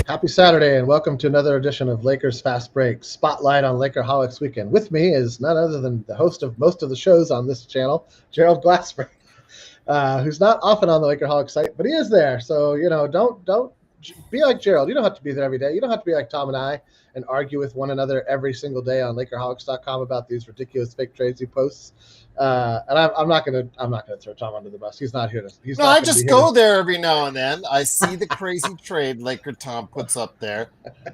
Happy Saturday and welcome to another edition of Lakers Fast Break Spotlight on Lakerholics Weekend. With me is none other than the host of most of the shows on this channel, Gerald Glassford, who's not often on the Lakerholics site, but he is there. So, don't be like Gerald. You don't have to be there every day. You don't have to be like Tom and I and argue with one another every single day on Lakerholics.com about these ridiculous fake trades he posts. And I'm not gonna throw Tom under the bus. He's not here to. I just go there every now and then. I see the crazy trade Laker Tom puts up there.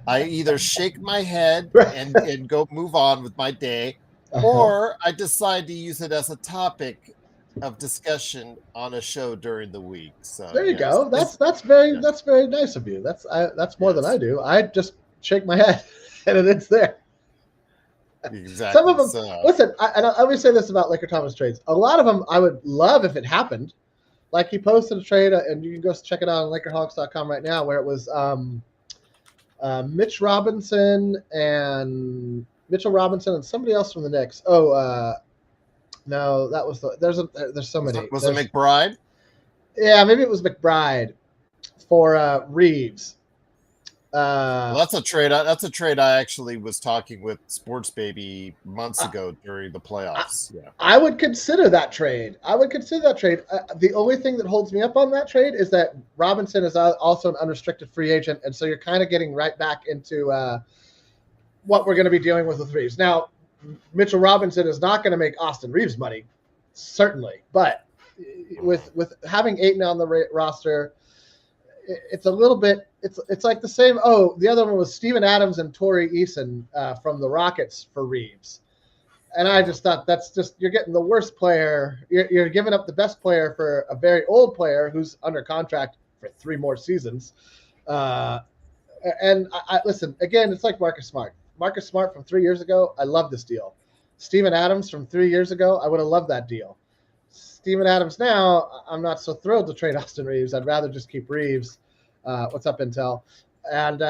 I either shake my head and go move on with my day, or I decide to use it as a topic of discussion on a show during the week. So there you go. That's very nice of you. That's more than I do. I just shake my head and it's there. Exactly. Some of them, listen, I always say this about Laker Thomas trades. A lot of them I would love if it happened. Like he posted a trade, and you can go check it out on Lakerholics.com right now, where it was Mitchell Robinson and somebody else from the Knicks. No, that was there's so many. Was it McBride? Yeah, maybe it was McBride for Reeves. Well, that's a trade. That's a trade I actually was talking with Sports Baby months ago during the playoffs. I would consider that trade. The only thing that holds me up on that trade is that Robinson is also an unrestricted free agent, and so you're kind of getting right back into what we're going to be dealing with Reeves. Now, Mitchell Robinson is not going to make Austin Reeves money, certainly, but with having Ayton on the roster, it's a little bit. It's like the same. Oh, the other one was Steven Adams and Torrey Eason from the Rockets for Reeves, and I just thought you're getting the worst player. You're giving up the best player for a very old player who's under contract for 3 more seasons. And I listen again. It's like Marcus Smart. Marcus Smart from 3 years ago. I love this deal. Steven Adams from 3 years ago. I would have loved that deal. Steven Adams now, I'm not so thrilled to trade Austin Reeves. I'd rather just keep Reeves. What's up, Intel? And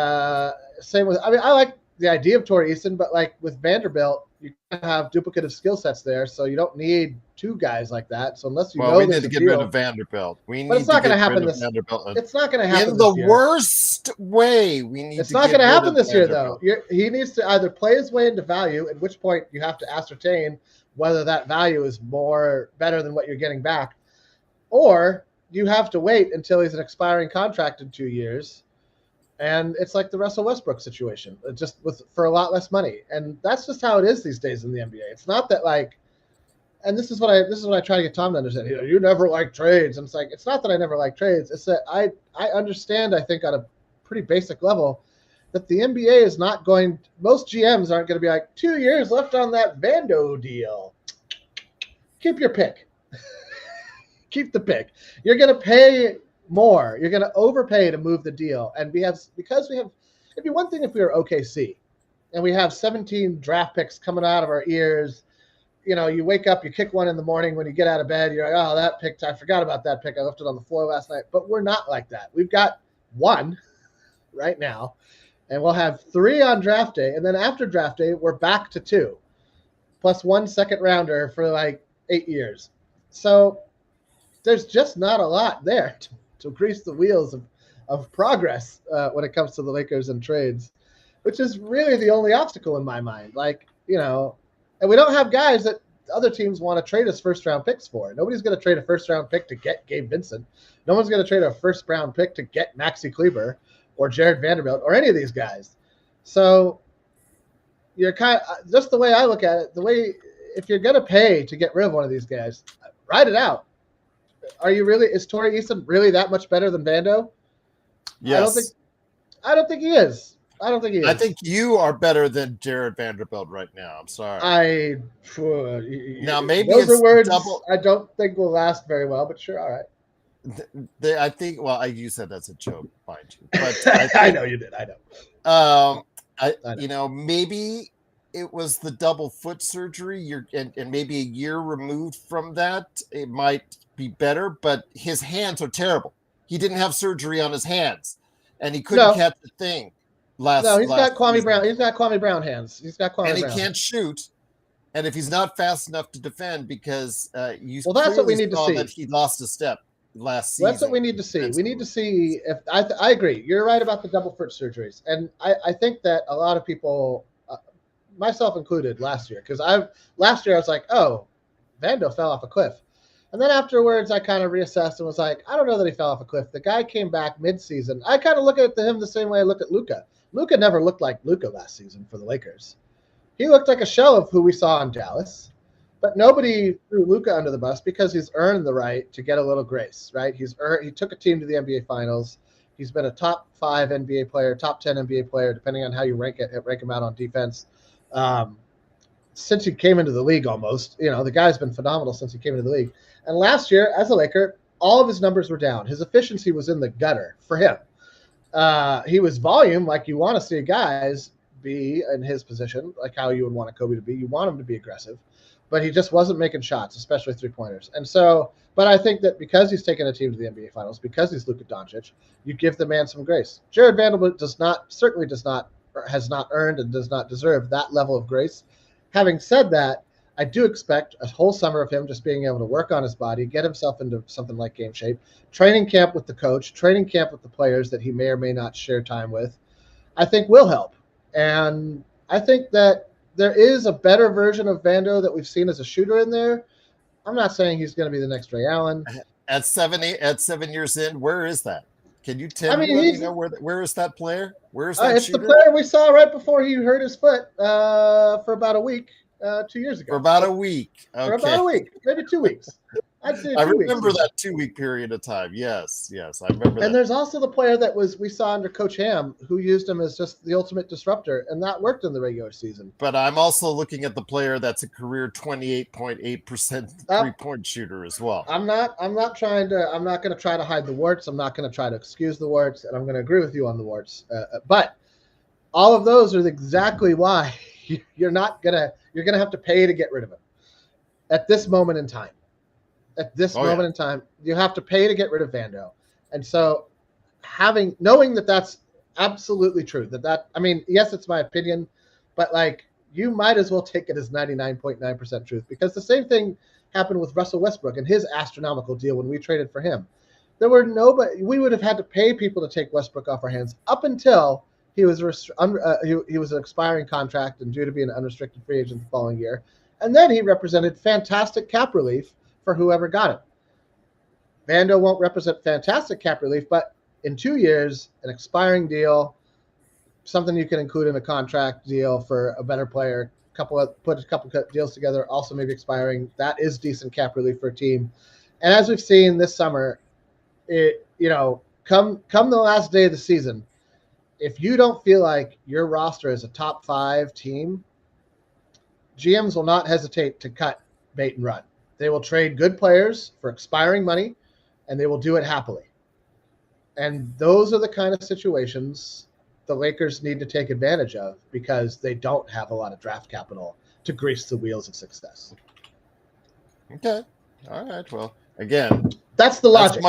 same with, I like the idea of Torrey Eason, but like with Vanderbilt, you have duplicative skill sets there, so you don't need 2 guys like that. So unless we need to get rid of Vanderbilt. But it's not going to happen this. It's not going to happen in the worst way. It's not going to happen this year, though. He needs to either play his way into value, at which point you have to ascertain whether that value is better than what you're getting back, or you have to wait until he's an expiring contract in 2 years, and it's like the Russell Westbrook situation, just for a lot less money. And that's just how it is these days in the NBA. It's not that like, and this is what I try to get Tom to understand. You never like trades, and it's like it's not that I never like trades. It's that I understand. I think on a pretty basic level that the NBA is not going. Most GMs aren't going to be like 2 years left on that Vando deal. Keep your pick. Keep the pick. You're going to pay more. You're going to overpay to move the deal. And it'd be one thing if we were OKC and we have 17 draft picks coming out of our ears. You wake up, you kick one in the morning when you get out of bed. You're like, oh, that pick, I forgot about that pick. I left it on the floor last night. But we're not like that. We've got 1 right now, and we'll have 3 on draft day. And then after draft day, we're back to 2, plus 1 second rounder for like 8 years. So there's just not a lot there to grease the wheels of progress when it comes to the Lakers and trades, which is really the only obstacle in my mind. Like, and we don't have guys that other teams want to trade us first-round picks for. Nobody's going to trade a first-round pick to get Gabe Vincent. No one's going to trade a first-round pick to get Maxi Kleber or Jared Vanderbilt or any of these guys. So you're kind of, just the way I look at it, if you're going to pay to get rid of one of these guys, ride it out. Is Torrey Eason really that much better than Vando? Yes. I don't think he is. I think you are better than Jared Vanderbilt right now. I'm sorry. Now maybe those are words I don't think will last very well, but sure, all right. I think. Well, you said that's a joke, mind you. But I know you did. I know. Maybe it was the double foot surgery. And maybe a year removed from that, it might be better. But his hands are terrible. He didn't have surgery on his hands, and he couldn't catch the thing. He's got Kwame Brown. He's got Kwame Brown hands. He can't shoot. And if he's not fast enough to defend, because that's what we need to see. That he lost a step. last season. That's what we need to see. We need to see if I agree. You're right about the double foot surgeries, and I think that a lot of people, myself included, last year, because last year I was like, oh, Vando fell off a cliff. And then afterwards, I kind of reassessed and was like, I don't know that he fell off a cliff. The guy came back mid-season. I kind of look at him the same way I look at Luka. Luka never looked like Luka last season for the Lakers. He looked like a shell of who we saw in Dallas. But nobody threw Luka under the bus because he's earned the right to get a little grace, right? He took a team to the NBA Finals. He's been a top 5 NBA player, top 10 NBA player, depending on how you rank him out on defense. Since he came into the league almost. The guy's been phenomenal since he came into the league. And last year, as a Laker, all of his numbers were down. His efficiency was in the gutter for him. He was volume, like you want to see guys be in his position, like how you would want a Kobe to be. You want him to be aggressive. But he just wasn't making shots, especially three-pointers. And so, but I think that because he's taken a team to the NBA Finals, because he's Luka Doncic, you give the man some grace. Jared Vanderbilt has not earned and does not deserve that level of grace. Having said that, I do expect a whole summer of him just being able to work on his body, get himself into something like game shape, training camp with the coach, training camp with the players that he may or may not share time with, I think will help. And I think that there is a better version of Vando that we've seen as a shooter in there. I'm not saying he's going to be the next Ray Allen. At 7 years in, where is that? Can you tell me where is that player? Where is that it's shooter? The player we saw right before he hurt his foot for about a week 2 years ago. For about a week. Okay. For about a week, maybe 2 weeks. I'd say I remember that 2 week period of time. Yes, I remember that. And there's also the player that we saw under Coach Ham, who used him as just the ultimate disruptor, and that worked in the regular season. But I'm also looking at the player that's a career 28.8% 3-point shooter as well. I'm not going to try to hide the warts. I'm not going to try to excuse the warts, and I'm going to agree with you on the warts. But all of those are exactly why you're going to have to pay to get rid of him at this moment in time. At this moment in time, you have to pay to get rid of Vando. And so knowing that that's absolutely true, yes, it's my opinion, but you might as well take it as 99.9% truth, because the same thing happened with Russell Westbrook and his astronomical deal when we traded for him. We would have had to pay people to take Westbrook off our hands up until he was he was an expiring contract and due to be an unrestricted free agent the following year. And then he represented fantastic cap relief for whoever got it. Vando won't represent fantastic cap relief, but in 2 years, an expiring deal, something you can include in a contract deal for a better player, put a couple deals together, also maybe expiring, that is decent cap relief for a team. And as we've seen this summer, come the last day of the season, if you don't feel like your roster is a top 5 team, GMs will not hesitate to cut bait and run. They will trade good players for expiring money, and they will do it happily. And those are the kind of situations the Lakers need to take advantage of, because they don't have a lot of draft capital to grease the wheels of success. Okay. All right. Well, again, that's the logic.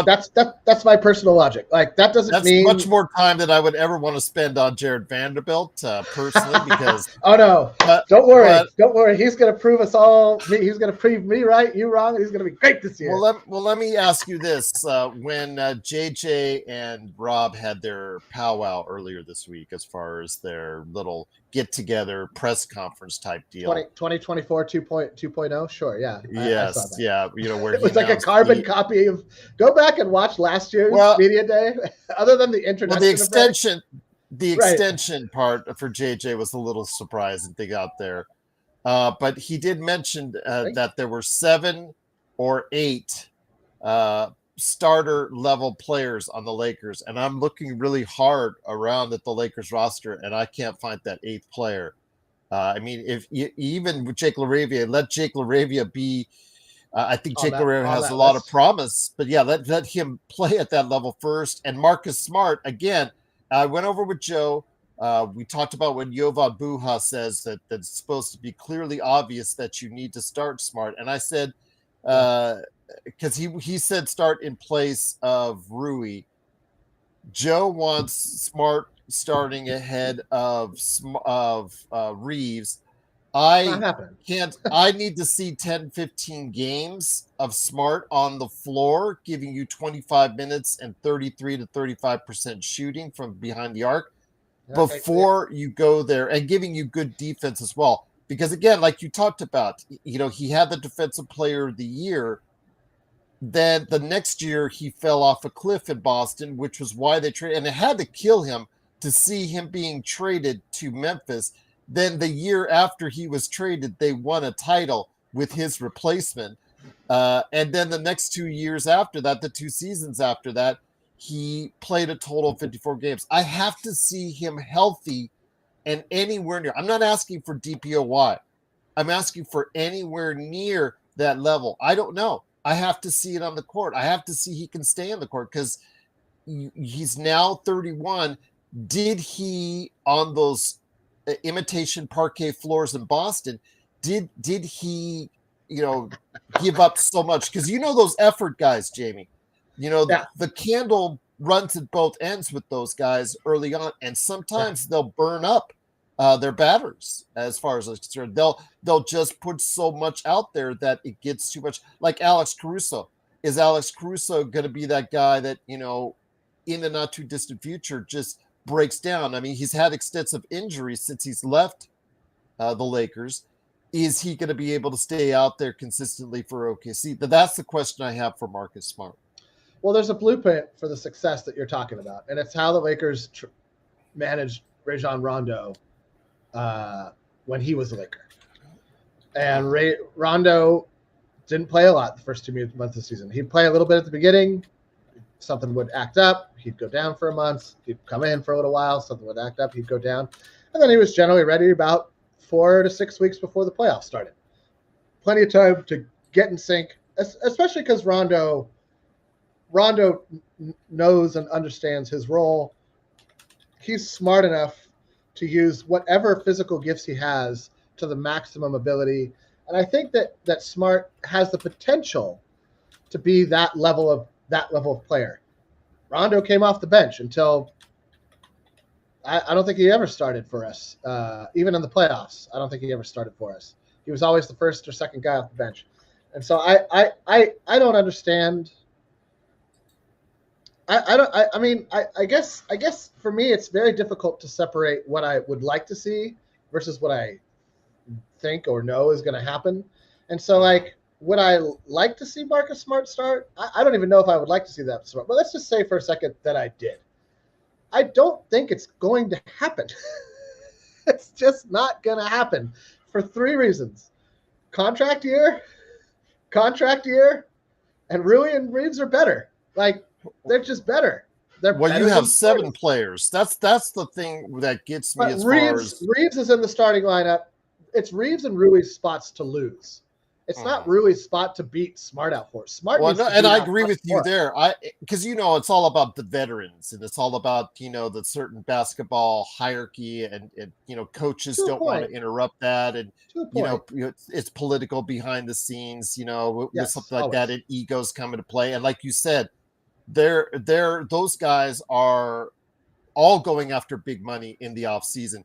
That's my personal logic. That doesn't mean much more time than I would ever want to spend on Jared Vanderbilt personally, because oh no, don't worry. He's going to prove us all. He's going to prove me right, you wrong, and he's going to be great this year. Well, let me ask you this: when JJ and Rob had their powwow earlier this week, as far as their little get-together press conference type deal, 2024 2.0, sure, yeah, yes, I saw that. Yeah, where it was like a carbon copy of. Go back and watch last year's media day. Other than the introduction, the extension part for JJ was a little surprising thing out there, but he did mention that there were 7 or 8 starter level players on the Lakers, and I'm looking really hard around at the Lakers roster, and I can't find that 8th player. If even with Jake LaRavia, let Jake LaRavia be. I think Jake LaRavia has a lot of promise, but yeah, let him play at that level first. And Marcus Smart, again, I went over with Joe. We talked about when Jovan Buha says that it's supposed to be clearly obvious that you need to start Smart. And I said, because he said start in place of Rui. Joe wants Smart starting ahead of Reeves. I Not happening. can't. I need to see 10, 15 games of Smart on the floor, giving you 25 minutes and 33 to 35% shooting from behind the arc before you go there, and giving you good defense as well. Because again, like you talked about, he had the Defensive Player of the Year. Then the next year he fell off a cliff in Boston, which was why they traded, and it had to kill him to see him being traded to Memphis. Then the year after he was traded, they won a title with his replacement. And then the next 2 years after that, the 2 seasons after that, he played a total of 54 games. I have to see him healthy and anywhere near. I'm not asking for DPOY. I'm asking for anywhere near that level. I don't know. I have to see it on the court. I have to see he can stay on the court because he's now 31. Did he, on those imitation parquet floors in Boston, did he, give up so much? Because those effort guys, Jamie, the candle runs at both ends with those guys early on, and sometimes they'll burn up their batters. As far as it's concerned, they'll just put so much out there that it gets too much. Like Alex Caruso. Is Alex Caruso going to be that guy that in the not too distant future just breaks down? I mean, he's had extensive injuries since he's left the Lakers. Is he going to be able to stay out there consistently for OKC? That's the question I have for Marcus Smart. Well, there's a blueprint for the success that you're talking about, and it's how the Lakers managed Rajon Rondo when he was a Laker. And Rondo didn't play a lot the first 2 months of the season. He'd play a little bit at the beginning. Something would act up. He'd go down for a month. He'd come in for a little while. Something would act up. He'd go down. And then he was generally ready about 4 to 6 weeks before the playoffs started. Plenty of time to get in sync, especially because Rondo knows and understands his role. He's smart enough to use whatever physical gifts he has to the maximum ability. And I think that Smart has the potential to be that level of player. Rondo came off the bench until I don't think he ever started for us. Even in the playoffs, I don't think he ever started for us. He was always the first or second guy off the bench. And so I don't understand. I guess for me, it's very difficult to separate what I would like to see versus what I think or know is going to happen. And so, would I like to see Marcus Smart start? I don't even know if I would like to see that start. But let's just say for a second that I did. I don't think it's going to happen. It's just not going to happen for 3 reasons. Contract year, and Rui and Reeves are better. They're just better. You have 7 players. That's the thing that gets me. Reeves is in the starting lineup. It's Reeves and Rui's spots to lose. It's not Rui's spot to beat Smart out for. I agree with you there. Because it's all about the veterans, and it's all about the certain basketball hierarchy, and coaches don't want to interrupt that, and it's political behind the scenes. With something like that, and egos come into play, and like you said. Those guys are all going after big money in the off season.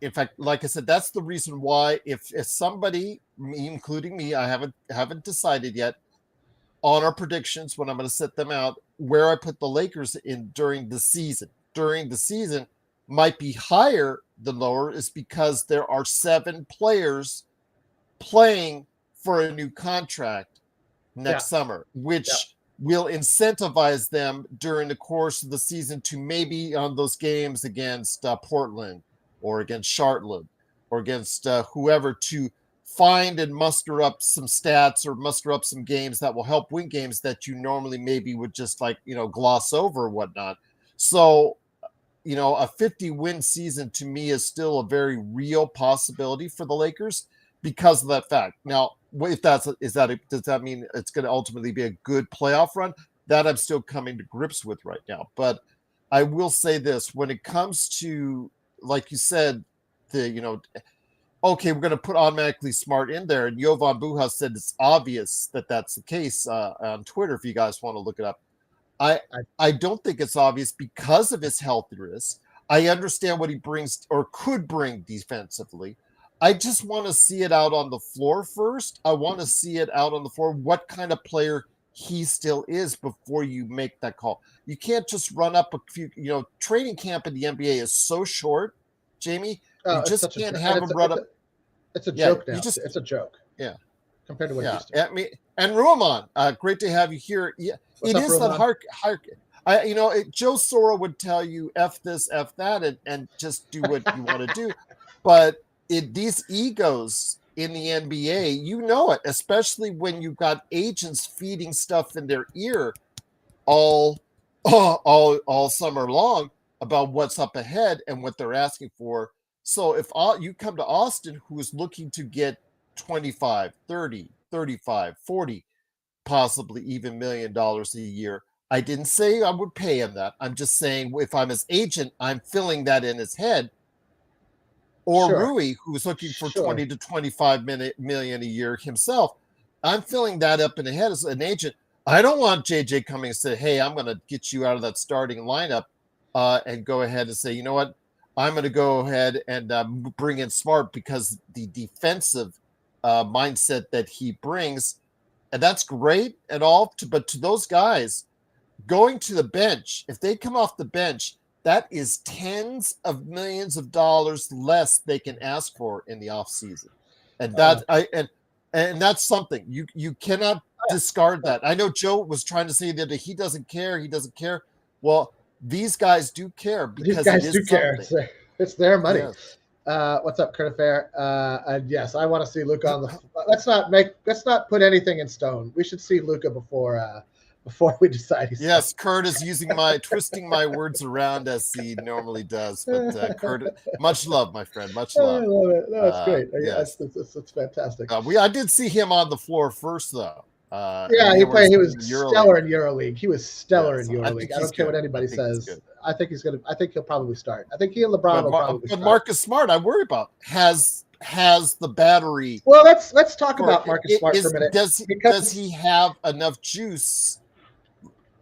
In fact, like I said, that's the reason why if somebody, including me, I haven't decided yet on our predictions when I'm going to set them out, where I put the Lakers in during the season. During the season might be higher than lower is because there are 7 players playing for a new contract next summer, which will incentivize them during the course of the season to maybe on those games against Portland or against Charlotte or against whoever to find and muster up some stats or muster up some games that will help win games that you normally maybe would just gloss over or whatnot. So, a 50-win season to me is still a very real possibility for the Lakers because of that fact. Now, if does that mean it's going to ultimately be a good playoff run? That I'm still coming to grips with right now. But I will say this: when it comes to, like you said, we're going to put automatically Smart in there, and Jovan Buha said it's obvious that that's the case on Twitter. If you guys want to look it up, I don't think it's obvious because of his health risk. I understand what he brings or could bring defensively. I just want to see it out on the floor first. I want to see it out on the floor, what kind of player he still is before you make that call. You can't just run up a few, training camp in the NBA is so short, Jamie. You Oh, it's just such a can't joke. have him run up. It's a Yeah, joke now. It's a joke. Yeah. Compared to what it Yeah. used to be. I mean, and Ruamon, great to have you here. Yeah, What's it up, is that Ruamon? Joe Soro would tell you F this, F that, and just do what you want to do. But these egos in the NBA, you know it, especially when you've got agents feeding stuff in their ear all summer long about what's up ahead and what they're asking for. So if you come to Austin, who is looking to get 25, 30, 35, 40, possibly even $1 million a year, I didn't say I would pay him that. I'm just saying if I'm his agent, I'm filling that in his head. Or Sure. Rui, who's looking for 20 to 25 million a year himself, I'm filling that up in the head as an agent. I don't want JJ coming and say, hey, I'm going to get you out of that starting lineup and go ahead and say, you know what? I'm going to go ahead and bring in Smart because the defensive mindset that he brings, and that's great and all, but to those guys, going to the bench, if they come off the bench, that is tens of millions of dollars less they can ask for in the offseason. And and that's something you cannot discard that. I know Joe was trying to say that he doesn't care. He doesn't care. Well, these guys do care because these guys do care. It's their money. Yes. What's up, Kurt Fair? And yes, I want to see Luka on the. Let's not put anything in stone. We should see Luka before we decide. Yes, Kurt is twisting my words around as he normally does. But Kurt, much love, my friend. Much love. I love it. No, it's great. Yes, it's fantastic. I did see him on the floor first, though. He played. He was stellar in EuroLeague. He was stellar in EuroLeague. I don't care what anybody says. I think he'll probably start. I think he and LeBron will probably start. But Marcus Smart, I worry about has the battery. Well, let's talk about Marcus Smart for a minute. Does he have enough juice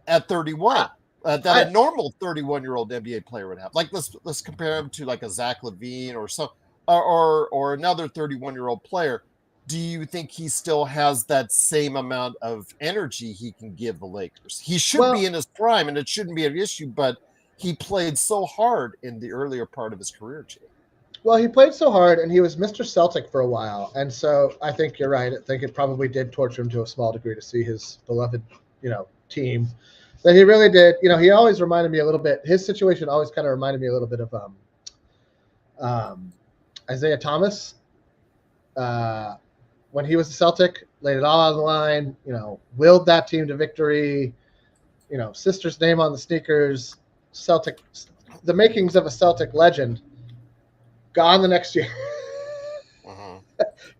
at 31 that a normal 31-year-old NBA player would have? Like let's compare him to like a Zach LaVine or another 31-year-old player. Do you think he still has that same amount of energy he can give the Lakers? He should be in his prime, and it shouldn't be an issue, but he played so hard in the earlier part of his career, Jay. Well, he played so hard, and he was Mr. Celtic for a while, and so I think you're right. I think it probably did torture him to a small degree to see his beloved, team. That he really did. He always reminded me a little bit. His situation always kind of reminded me a little bit of Isaiah Thomas. When he was a Celtic, laid it all on the line, willed that team to victory, sister's name on the sneakers, Celtic, the makings of a Celtic legend, gone the next year.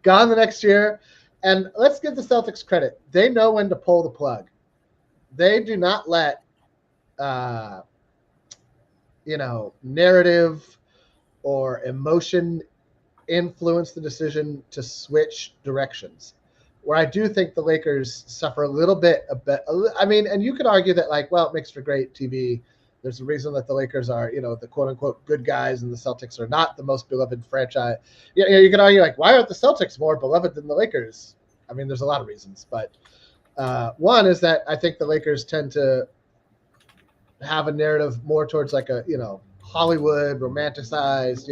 Gone the next year. And let's give the Celtics credit. They know when to pull the plug. They do not let, narrative or emotion influence the decision to switch directions, where I do think the Lakers suffer a little bit. I mean, and you could argue that it makes for great TV. There's a reason that the Lakers are, the quote unquote good guys, and the Celtics are not the most beloved franchise. You could argue why aren't the Celtics more beloved than the Lakers? I mean, there's a lot of reasons, but one is that I think the Lakers tend to have a narrative more towards Hollywood romanticized,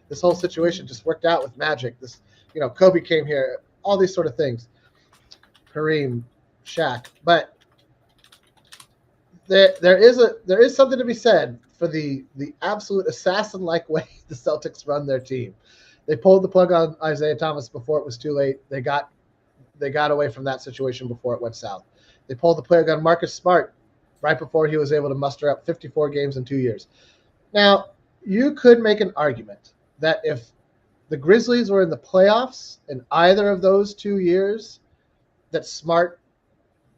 this whole situation just worked out with magic. This, Kobe came here, all these sort of things. Kareem, Shaq. But there is something to be said for the absolute assassin-like way the Celtics run their team. They pulled the plug on Isaiah Thomas before it was too late. They got away from that situation before it went south. They pulled the plug on Marcus Smart right before he was able to muster up 54 games in 2 years. Now, you could make an argument that if the Grizzlies were in the playoffs in either of those 2 years, that Smart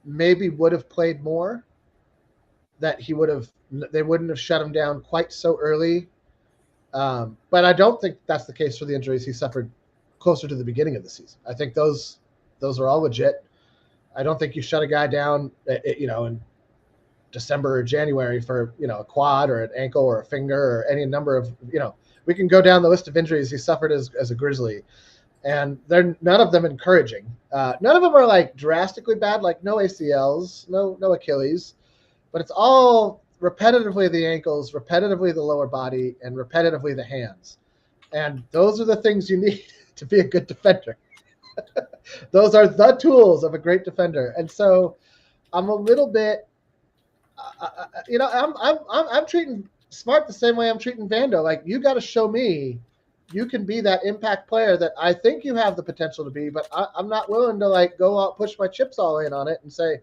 maybe would have played more, that they wouldn't have shut him down quite so early. But I don't think that's the case for the injuries he suffered closer to the beginning of the season. I think those are all legit. I don't think you shut a guy down, in December or January for, a quad or an ankle or a finger or any number of, We can go down the list of injuries he suffered as a Grizzly, and they're none of them encouraging. None of them are like drastically bad, like no ACLs, no Achilles, but it's all repetitively the ankles, repetitively the lower body, and repetitively the hands. And those are the things you need to be a good defender. Those are the tools of a great defender. And so I'm a little bit, I'm treating Smart the same way I'm treating Vando. Like, you got to show me you can be that impact player that I think you have the potential to be, but I'm not willing to like go out, push my chips all in on it and say,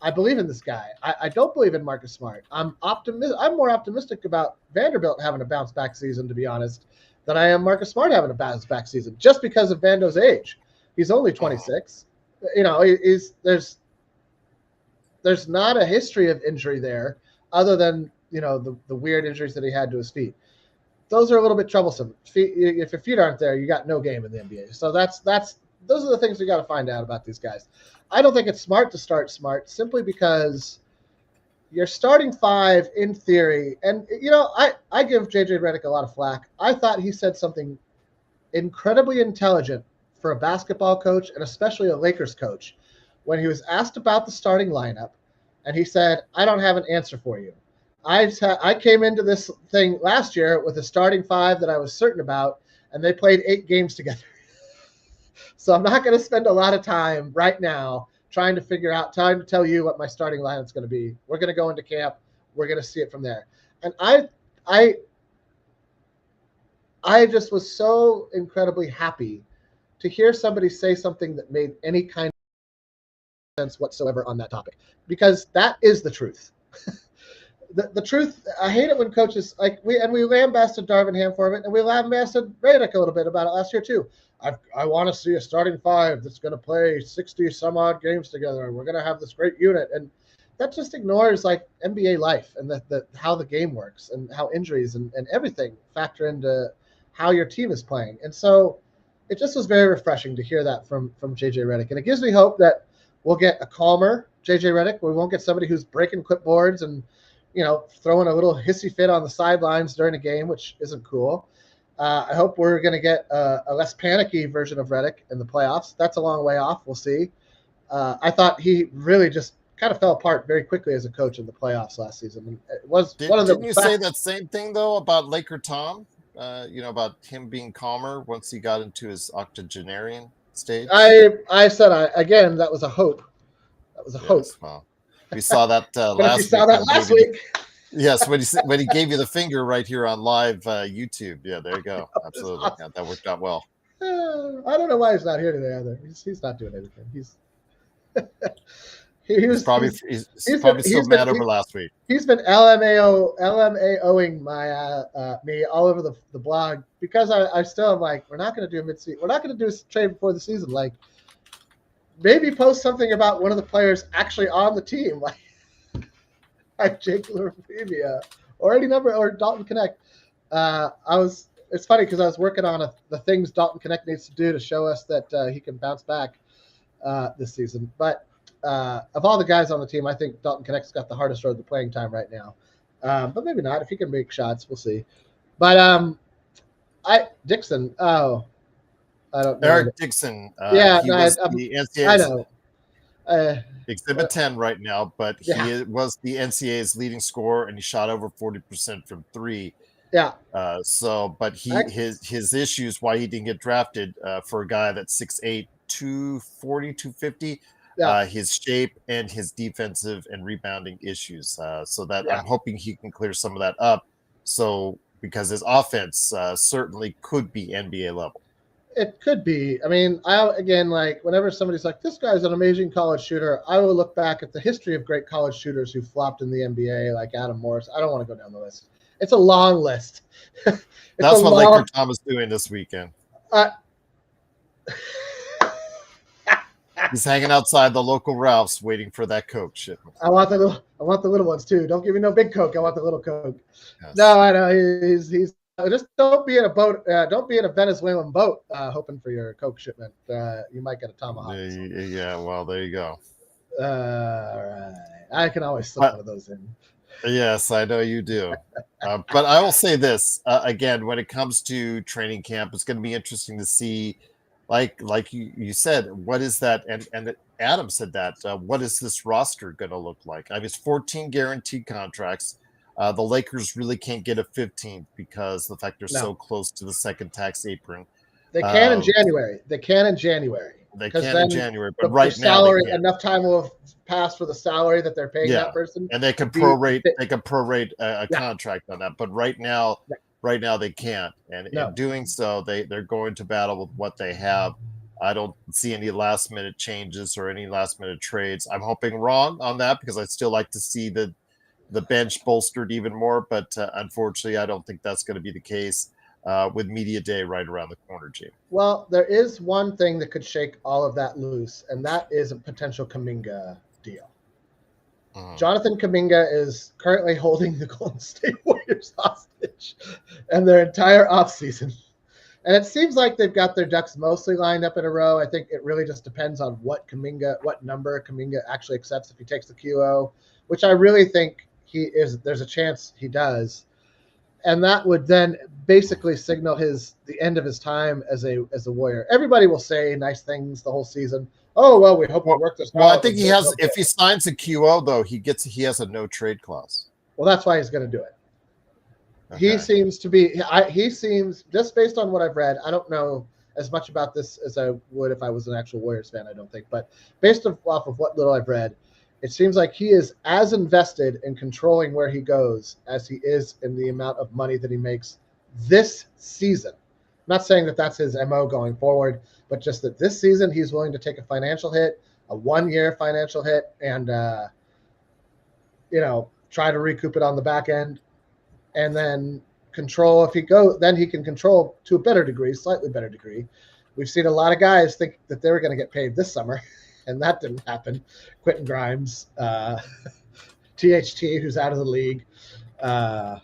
I believe in this guy. I don't believe in Marcus Smart. I'm more optimistic about Vanderbilt having a bounce back season, to be honest, than I am Marcus Smart having a bounce back season, just because of Vando's age. He's only 26. There's not a history of injury there, other than the weird injuries that he had to his feet. Those are a little bit troublesome. If your feet aren't there, you got no game in the NBA. So those are the things we got to find out about these guys. I don't think it's smart to start Smart simply because you're starting 5 in theory. And, I give JJ Redick a lot of flack. I thought he said something incredibly intelligent for a basketball coach, and especially a Lakers coach, when he was asked about the starting lineup. And he said, I don't have an answer for you. I came into this thing last year with a starting 5 that I was certain about, and they played 8 games together. So I'm not going to spend a lot of time right now trying to tell you what my starting lineup's going to be. We're going to go into camp. We're going to see it from there. And I just was so incredibly happy to hear somebody say something that made any kind of sense whatsoever on that topic, because that is the truth. The truth. I hate it when coaches we lambasted Darvin Ham for it, and we lambasted Redick a little bit about it last year too. I want to see a starting 5 that's going to play 60 some odd games together, and we're going to have this great unit. And that just ignores like NBA life and how the game works and how injuries and everything factor into how your team is playing. And so it just was very refreshing to hear that from JJ Redick, and it gives me hope that we'll get a calmer JJ Redick. We won't get somebody who's breaking clipboards and throwing a little hissy fit on the sidelines during a game, which isn't cool. I hope we're going to get a less panicky version of Redick in the playoffs. That's a long way off. We'll see. I thought he really just kind of fell apart very quickly as a coach in the playoffs last season. And it was Didn't you say that same thing, though, about Laker Tom? About him being calmer once he got into his octogenarian stage? I said, again, that was a hope. That was a hope. Well, we saw that last week. Yes, when he gave you the finger right here on live YouTube. Yeah, there you go. Absolutely. Awesome. Yeah, that worked out well. I don't know why he's not here today either. He's not doing anything. He's probably still mad over last week. He's been LMAOing me all over the blog, because I still am like, we're not going to do a mid-season. We're not going to do a trade before the season. Like, maybe post something about one of the players actually on the team, like Jake Laravia or Dalton Connect. It's funny because I was working on the things Dalton Connect needs to do to show us that he can bounce back this season. But of all the guys on the team, I think Dalton Connect's got the hardest road to playing time right now. But maybe not. If he can make shots, we'll see. But Dixon. Oh, I don't know. Eric Dixon. Yeah, he was the NCAA's I know. Exhibit 10 right now, but he was the NCAA's leading scorer, and he shot over 40% from 3. Yeah. But his issues why he didn't get drafted for a guy that's 6'8", 240, 250. Yeah. His shape and his defensive and rebounding issues. I'm hoping he can clear some of that up. Because his offense certainly could be NBA level. It could be. I mean, whenever somebody's like, this guy's an amazing college shooter, I will look back at the history of great college shooters who flopped in the NBA, like Adam Morris. I don't want to go down the list. It's a long list. That's what Laker Tom is doing this weekend. He's hanging outside the local Ralph's waiting for that Coke shipment. I want the little ones too. Don't give me no big Coke. I want the little Coke. Yes. No, I know he's just don't be in a boat. Don't be in a Venezuelan boat hoping for your Coke shipment. You might get a tomahawk. Yeah, well, there you go. All right, I can always slip one of those in. Yes, I know you do. But I will say this again: when it comes to training camp, it's going to be interesting to see, like you said, what is that? And Adam said that. What is this roster going to look like? I mean, it's 14 guaranteed contracts. The Lakers really can't get a 15th because the fact they're so No, close to the second tax apron. they can in Um, January. They can in January they because can in then January, but the right now they salary can't. enough time will have passed for the salary that they're paying Yeah, that person and they to can be prorate. fit. They can prorate a Yeah, contract on that, but right now they can't. And in no. doing so, they're going to battle with what they have. I don't see any last minute changes or any last minute trades. I'm hoping wrong on that because I'd still like to see the bench bolstered even more, but unfortunately, I don't think that's going to be the case with media day right around the corner, Gene. Well, there is one thing that could shake all of that loose, and that is a potential Kuminga deal. Jonathan Kuminga is currently holding the Golden State Warriors hostage and their entire offseason. And it seems like they've got their ducks mostly lined up in a row. I think it really just depends on what number Kuminga actually accepts if he takes the QO, which I really think there's a chance he does. And that would then basically signal the end of his time as a Warrior. Everybody will say nice things the whole season. Oh well, we hope to work this out. Well, I think he has. If he signs a QO though, he has a no trade clause. Well, that's why he's going to do it. Okay. He seems to be. He seems, just based on what I've read. I don't know as much about this as I would if I was an actual Warriors fan. I don't think, but based off of what little I've read, it seems like he is as invested in controlling where he goes as he is in the amount of money that he makes this season. I'm not saying that that's his MO going forward, but just that this season he's willing to take a financial hit, a 1-year financial hit, and try to recoup it on the back end, and then control. Then he can control to a better degree, slightly better degree. We've seen a lot of guys think that they were going to get paid this summer, and that didn't happen. Quentin Grimes, THT, who's out of the league. A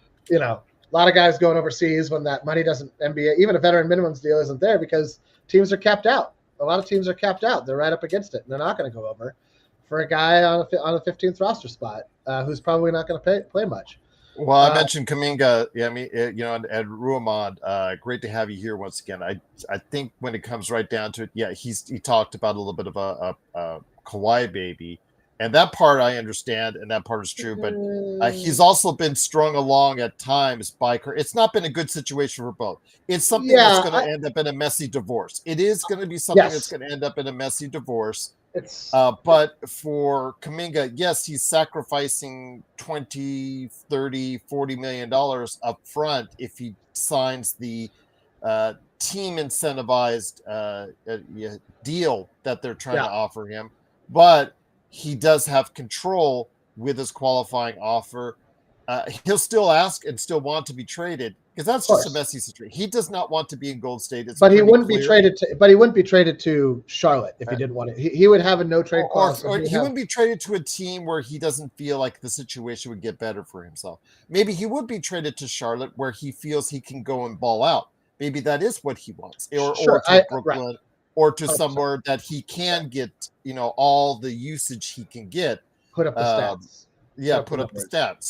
lot of guys going overseas when that money doesn't, NBA, even a veteran minimums deal isn't there because teams are capped out. A lot of teams are capped out. They're right up against it, and they're not going to go over for a guy on a 15th roster spot who's probably not going to play much. Well, I mentioned Kuminga. Yeah, I mean, and Ruamond, great to have you here once again. I think when it comes right down to it, yeah, he talked about a little bit of a Kawhi baby, and that part I understand, and that part is true. But he's also been strung along at times by. It's not been a good situation for both. It's something that's going to end up in a messy divorce. It is going to be something that's going to end up in a messy divorce. But for Kuminga, yes, he's sacrificing $20, $30, $40 million up front if he signs the team incentivized deal that they're trying to offer him. But he does have control with his qualifying offer. He'll still ask and still want to be traded because that's just a messy situation. He does not want to be in Gold State. But he wouldn't be traded to Charlotte if he didn't want it. He would have a no trade clause. Or he wouldn't be traded to a team where he doesn't feel like the situation would get better for himself. Maybe he would be traded to Charlotte where he feels he can go and ball out. Maybe that is what he wants. Or to Brooklyn or to 100%. Somewhere that he can get, all the usage he can get. Put up the stats. Put up the stats.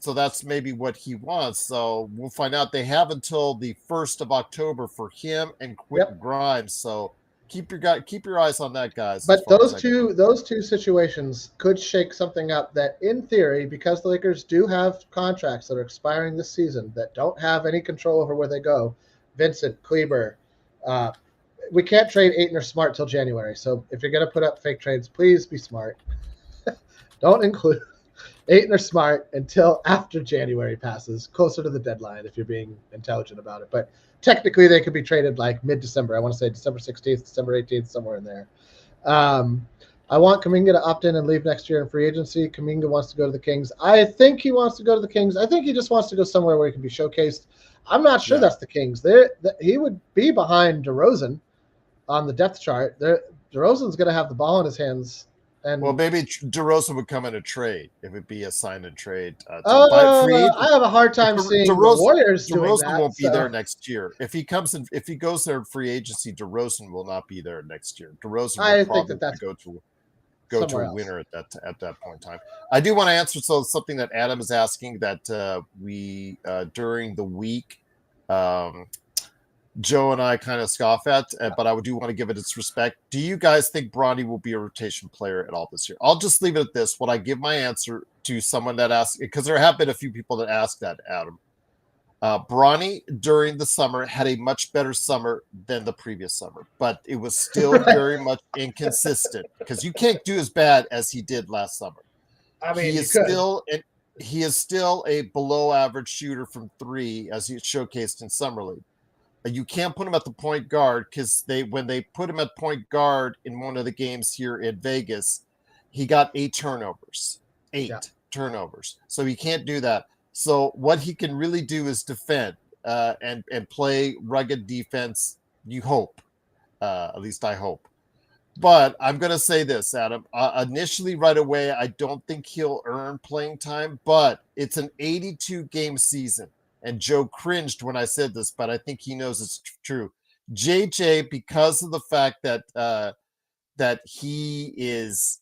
So that's maybe what he wants. So we'll find out. They have until the 1st of October for him and Quentin Grimes. So keep your eyes on that, guys. But those two situations could shake something up that, in theory, because the Lakers do have contracts that are expiring this season that don't have any control over where they go. Vincent, Kleber, we can't trade Ayton or Smart till January. So if you're going to put up fake trades, please be smart. Don't include Ayton or Smart until after January passes, closer to the deadline if you're being intelligent about it. But technically they could be traded like mid-December. I want to say December 16th, December 18th, somewhere in there. I want Kuminga to opt in and leave next year in free agency. Kuminga wants to go to the Kings. I think he wants to go to the Kings. I think he just wants to go somewhere where he can be showcased. I'm not sure that's the Kings. He would be behind DeRozan on the depth chart. DeRozan's going to have the ball in his hands. Well, maybe DeRozan would come in a trade. It would be a sign and trade. I have a hard time seeing the Warriors doing that. DeRozan won't be there next year. If he goes there in free agency, DeRozan will not be there next year. DeRozan will probably go to. go somewhere to a else. winner at that point in time. I do want to answer something that Adam is asking that we during the week. Joe and I kind of scoff at, but I do want to give it its respect. Do you guys think Bronny will be a rotation player at all this year? I'll just leave it at this. When I give my answer to someone that asked, because there have been a few people that asked that, Adam. Bronny during the summer had a much better summer than the previous summer, but it was still very much inconsistent because you can't do as bad as he did last summer. I mean, he is still a below average shooter from three, as he showcased in summer league. You can't put him at the point guard because when they put him at point guard in one of the games here in Vegas, he got 8 turnovers. Turnovers. So he can't do that. So what he can really do is defend and play rugged defense. You hope, at least I hope. But I'm going to say this, Adam. Initially, right away, I don't think he'll earn playing time, but it's an 82-game season. And Joe cringed when I said this, but I think he knows it's true. JJ, because of the fact that that he is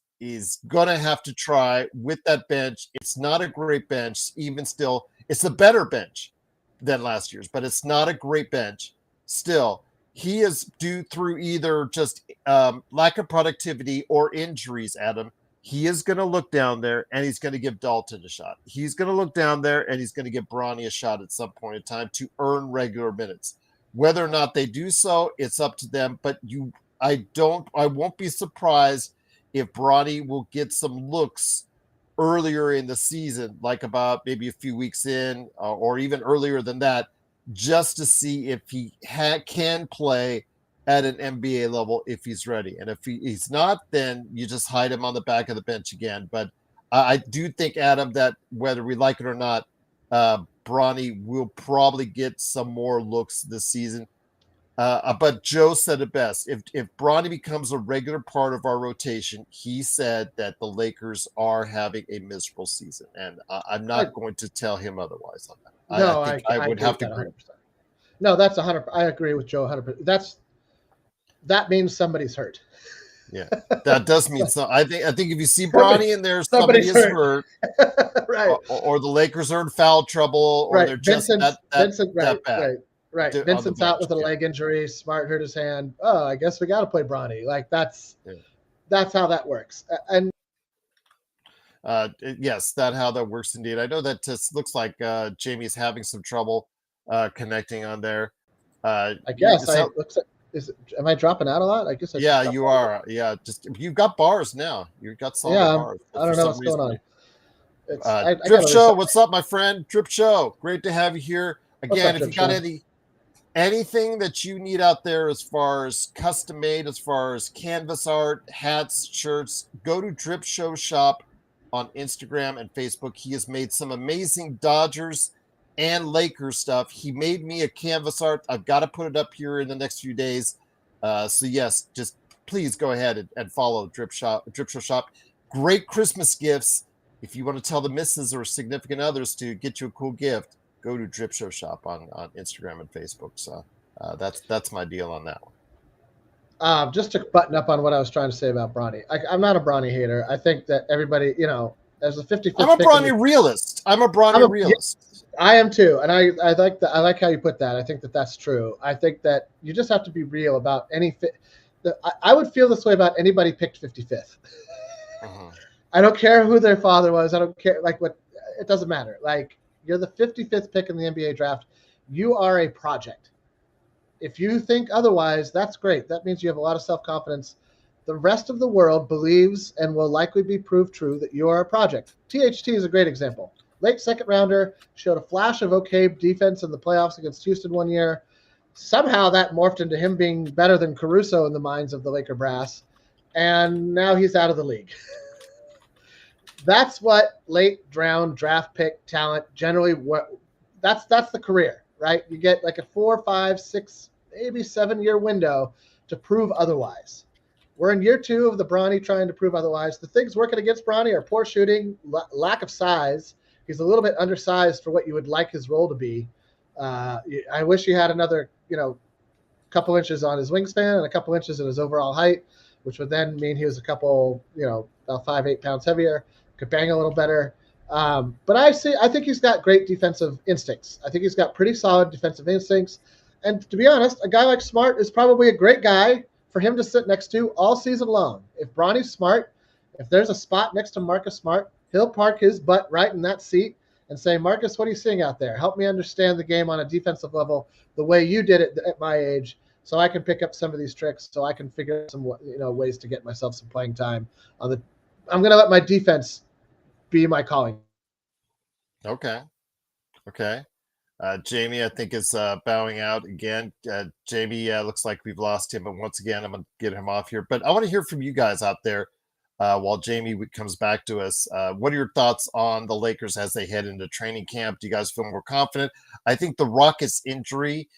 going to have to try with that bench. It's not a great bench. Even still, it's a better bench than last year's, but it's not a great bench. Still, he is due through either just lack of productivity or injuries, Adam. He is going to look down there and he's going to give Dalton a shot. He's going to look down there and he's going to give Bronny a shot at some point in time to earn regular minutes. Whether or not they do so, it's up to them. But I won't be surprised if Bronny will get some looks earlier in the season, like about maybe a few weeks in or even earlier than that, just to see if he can play at an NBA level if he's ready. And if he's not, then you just hide him on the back of the bench again. But I do think, Adam, that whether we like it or not, Bronny will probably get some more looks this season. But Joe said it best. If Bronny becomes a regular part of our rotation, he said that the Lakers are having a miserable season. And I'm not going to tell him otherwise on that. No, I think I would have to agree. 100%. No, that's 100%. I agree with Joe 100%. That means somebody's hurt. Yeah, that does mean so. I think if you see Bronny in there, somebody is hurt. Right. Or the Lakers are in foul trouble, or they're just that bad. Right. Vincent's out with a leg injury. Smart hurt his hand. Oh, I guess we got to play Bronny. Like that's how that works. And yes, that's how that works indeed. I know that just looks like Jamie's having some trouble connecting on there. I guess am I dropping out a lot? I guess. You are. Yeah, just you've got bars now. You've got solid bars. I don't know what's going on. Drip Show, what's up, my friend? Drip Show, great to have you here again. If you got anything that you need out there as far as custom made, as far as canvas art, hats, shirts, go to Drip Show Shop on Instagram and Facebook. He has made some amazing Dodgers and Lakers stuff. He made me a canvas art. I've got to put it up here in the next few days. So yes, just please go ahead and follow Drip Show Shop. Great Christmas gifts. If you want to tell the missus or significant others to get you a cool gift, go to Drip Show Shop on Instagram and Facebook. So that's my deal on that one. Just to button up on what I was trying to say about Bronny. I'm not a Bronny hater. I think that everybody, as a 50-50. I'm a Bronny realist. I'm a Bronny realist. I am too, and I like that. I like how you put that. I think that that's true. I think that you just have to be real about any fit. I would feel this way about anybody picked 55th. I don't care who their father was. I don't care what. It doesn't matter. Like you're the 55th pick in the NBA draft. You are a project. If you think otherwise, that's great. That means you have a lot of self-confidence. The rest of the world believes and will likely be proved true that you are a project. THT is a great example. Late second rounder, showed a flash of okay defense in the playoffs against Houston one year. Somehow that morphed into him being better than Caruso in the minds of the Laker brass. And now he's out of the league. That's what late round draft pick talent generally, that's the career, right? You get like a 4, 5, 6, maybe 7-year window to prove otherwise. We're in year 2 of the Bronny trying to prove otherwise. The things working against Bronny are poor shooting, lack of size. He's a little bit undersized for what you would like his role to be. I wish he had another, couple inches on his wingspan and a couple inches in his overall height. which would then mean he was a couple, about 5-8 pounds heavier, could bang a little better. But I think he's got great defensive instincts. I think he's got pretty solid defensive instincts. And to be honest, a guy like Smart is probably a great guy for him to sit next to all season long. If Bronny's smart, if there's a spot next to Marcus Smart, he'll park his butt right in that seat and say, Marcus, what are you seeing out there? Help me understand the game on a defensive level the way you did it at my age, so I can pick up some of these tricks, so I can figure out some ways to get myself some playing time. I'm going to let my defense be my calling. Okay. Jamie, I think, is bowing out again. Jamie, looks like we've lost him, but once again, I'm going to get him off here. But I want to hear from you guys out there while Jamie comes back to us. What are your thoughts on the Lakers as they head into training camp? Do you guys feel more confident? I think the Rockets injury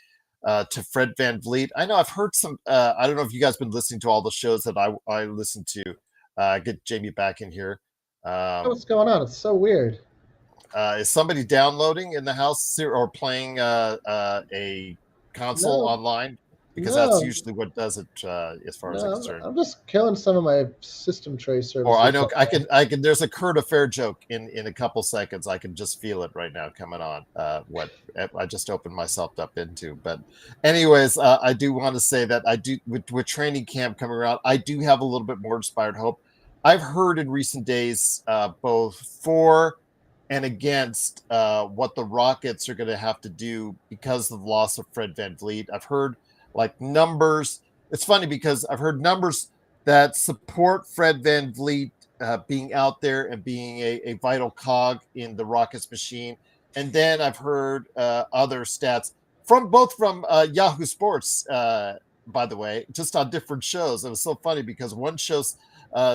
to Fred VanVleet, I know I've heard some, I don't know if you guys have been listening to all the shows that I listen to. Get Jamie back in here. What's going on? It's so weird. Is somebody downloading in the house or playing a console online? Because that's usually what does it, as far as I'm concerned. I'm just killing some of my system tray services. Or I know I can. There's a current affair joke in a couple seconds. I can just feel it right now coming on. What I just opened myself up into. But anyways, I do want to say that I do with training camp coming around, I do have a little bit more inspired hope. I've heard in recent days both for and against what the Rockets are going to have to do because of the loss of Fred VanVleet. I've heard like numbers. It's funny because I've heard numbers that support Fred VanVleet being out there and being a vital cog in the Rockets machine. And then I've heard other stats from Yahoo Sports, by the way, just on different shows. It was so funny because one show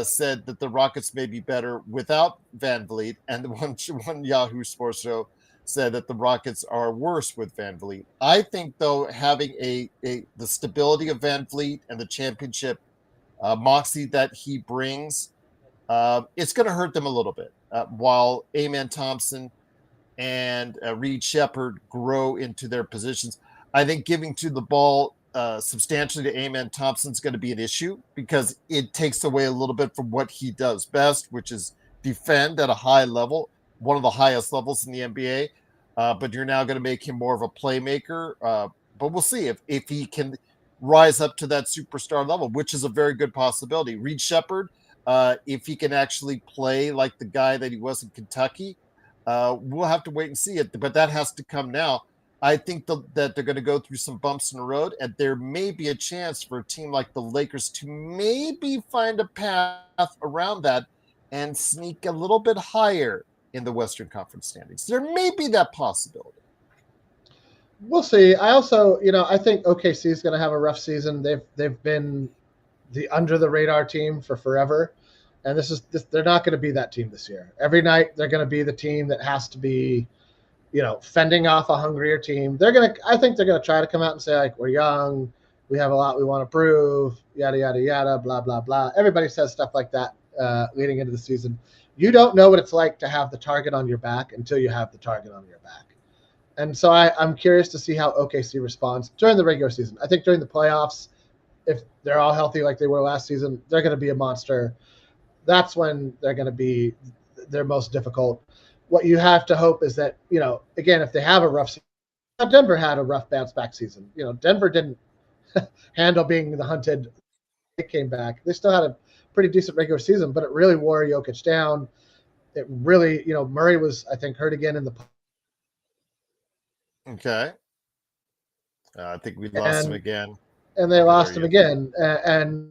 said that the Rockets may be better without VanVleet, and the one Yahoo Sports show said that the Rockets are worse with VanVleet. I think, though, having the stability of VanVleet and the championship moxie that he brings, it's going to hurt them a little bit. While Amen Thompson and Reed Shepherd grow into their positions, I think giving to the ball substantially to Amen Thompson is going to be an issue because it takes away a little bit from what he does best, which is defend at a high level, one of the highest levels in the NBA. But you're now going to make him more of a playmaker. But we'll see if he can rise up to that superstar level, which is a very good possibility. Reed Shepherd, if he can actually play like the guy that he was in Kentucky, we'll have to wait and see it. But that has to come now. I think that they're going to go through some bumps in the road, and there may be a chance for a team like the Lakers to maybe find a path around that and sneak a little bit higher in the Western Conference standings. There may be that possibility. We'll see. I also, I think OKC is going to have a rough season. They've been the under the radar team for forever, and they're not going to be that team this year. Every night they're going to be the team that has to be, fending off a hungrier team. I think they're going to try to come out and say, like, we're young, we have a lot we want to prove, yada, yada, yada, blah, blah, blah. Everybody says stuff like that leading into the season. You don't know what it's like to have the target on your back until you have the target on your back. And so I'm curious to see how OKC responds during the regular season. I think during the playoffs, if they're all healthy like they were last season, they're going to be a monster. That's when they're going to be their most difficult. What you have to hope is that, again, if they have a rough season, Denver had a rough bounce back season. Denver didn't handle being the hunted. They came back. They still had a pretty decent regular season, but it really wore Jokic down. It really, Murray was, I think, hurt again in the. Okay. I think we lost him again. And they lost him again. And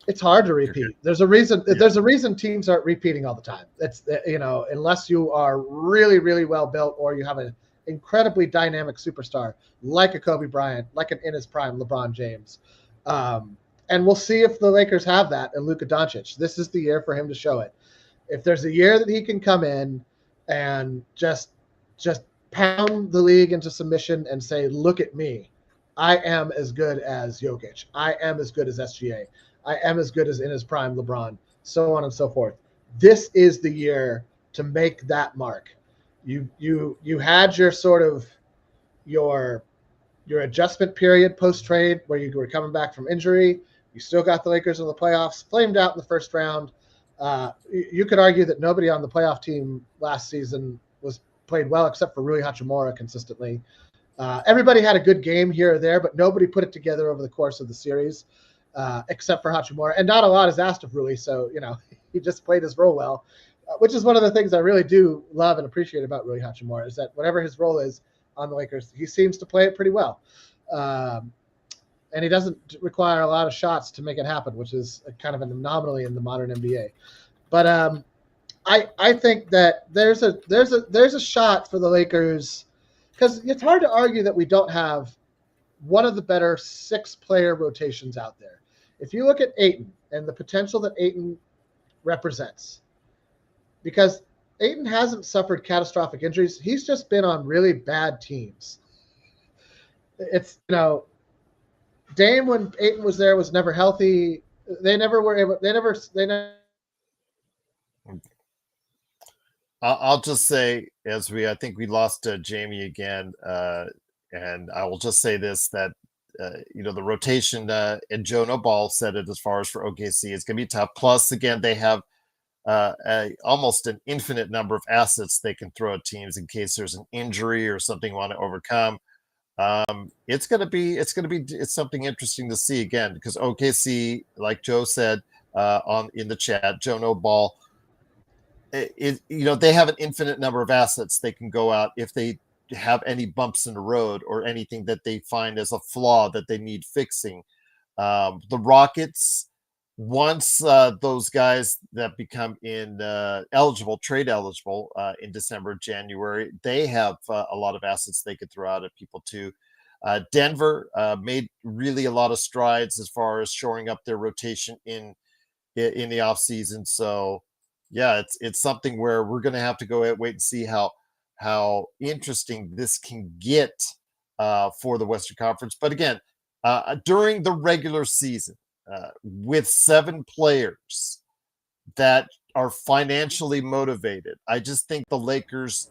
it's hard to repeat. Okay. There's a reason. Yeah. There's a reason teams aren't repeating all the time. It's unless you are really, really well built or you have an incredibly dynamic superstar like a Kobe Bryant, like an in his prime LeBron James. And we'll see if the Lakers have that and Luka Doncic. This is the year for him to show it. If there's a year that he can come in and just pound the league into submission and say, look at me, I am as good as Jokic. I am as good as SGA. I am as good as in his prime LeBron, so on and so forth. This is the year to make that mark. You had your sort of your your adjustment period post-trade where you were coming back from injury. You still got the Lakers in the playoffs, flamed out in the first round. You could argue that nobody on the playoff team last season was played well except for Rui Hachimura consistently. Everybody had a good game here or there, but nobody put it together over the course of the series except for Hachimura. And not a lot is asked of Rui, so, he just played his role well, which is one of the things I really do love and appreciate about Rui Hachimura is that whatever his role is on the Lakers, he seems to play it pretty well. And he doesn't require a lot of shots to make it happen, which is kind of an anomaly in the modern NBA. But I think that there's a shot for the Lakers because it's hard to argue that we don't have one of the better 6-player rotations out there. If you look at Ayton and the potential that Ayton represents, because Ayton hasn't suffered catastrophic injuries, he's just been on really bad teams. It's Dame when Ayton was there was never healthy. They never were able. They never. I'll just say, I think we lost Jamie again, and I will just say this: that the rotation, and Joe Nobal said it as far as for OKC, it's going to be tough. Plus, again, they have almost an infinite number of assets they can throw at teams in case there's an injury or something you want to overcome. It's something interesting to see again because OKC, like Joe said in the chat, Joe Nobal, they have an infinite number of assets they can go out if they have any bumps in the road or anything that they find as a flaw that they need fixing. The Rockets, once those guys that become trade eligible in December, January, they have a lot of assets they could throw out at people too. Denver made really a lot of strides as far as shoring up their rotation in the off season. So yeah, it's something where we're going to have to go wait and see how interesting this can get for the Western Conference. But again, during the regular season, with 7 players that are financially motivated, I just think the Lakers,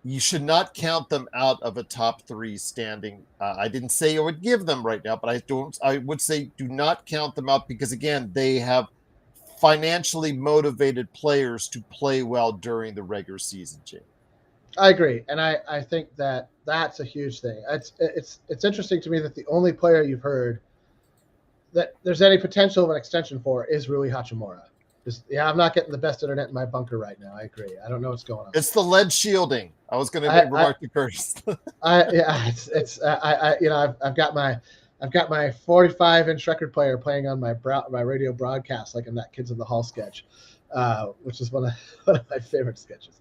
you should not count them out of a top 3 standing. I didn't say I would give them right now, but I would say do not count them out because again, they have financially motivated players to play well during the regular season, Jay. I agree, and I think that that's a huge thing. It's interesting to me that the only player you've heard that there's any potential of an extension for is Rui Hachimura. I'm not getting the best internet in my bunker right now. I agree. I don't know what's going on. It's the lead shielding. I was going to remark to Curtis. I've got my 45-inch record player playing on my radio broadcast, like in that Kids in the Hall sketch, which is one of my favorite sketches.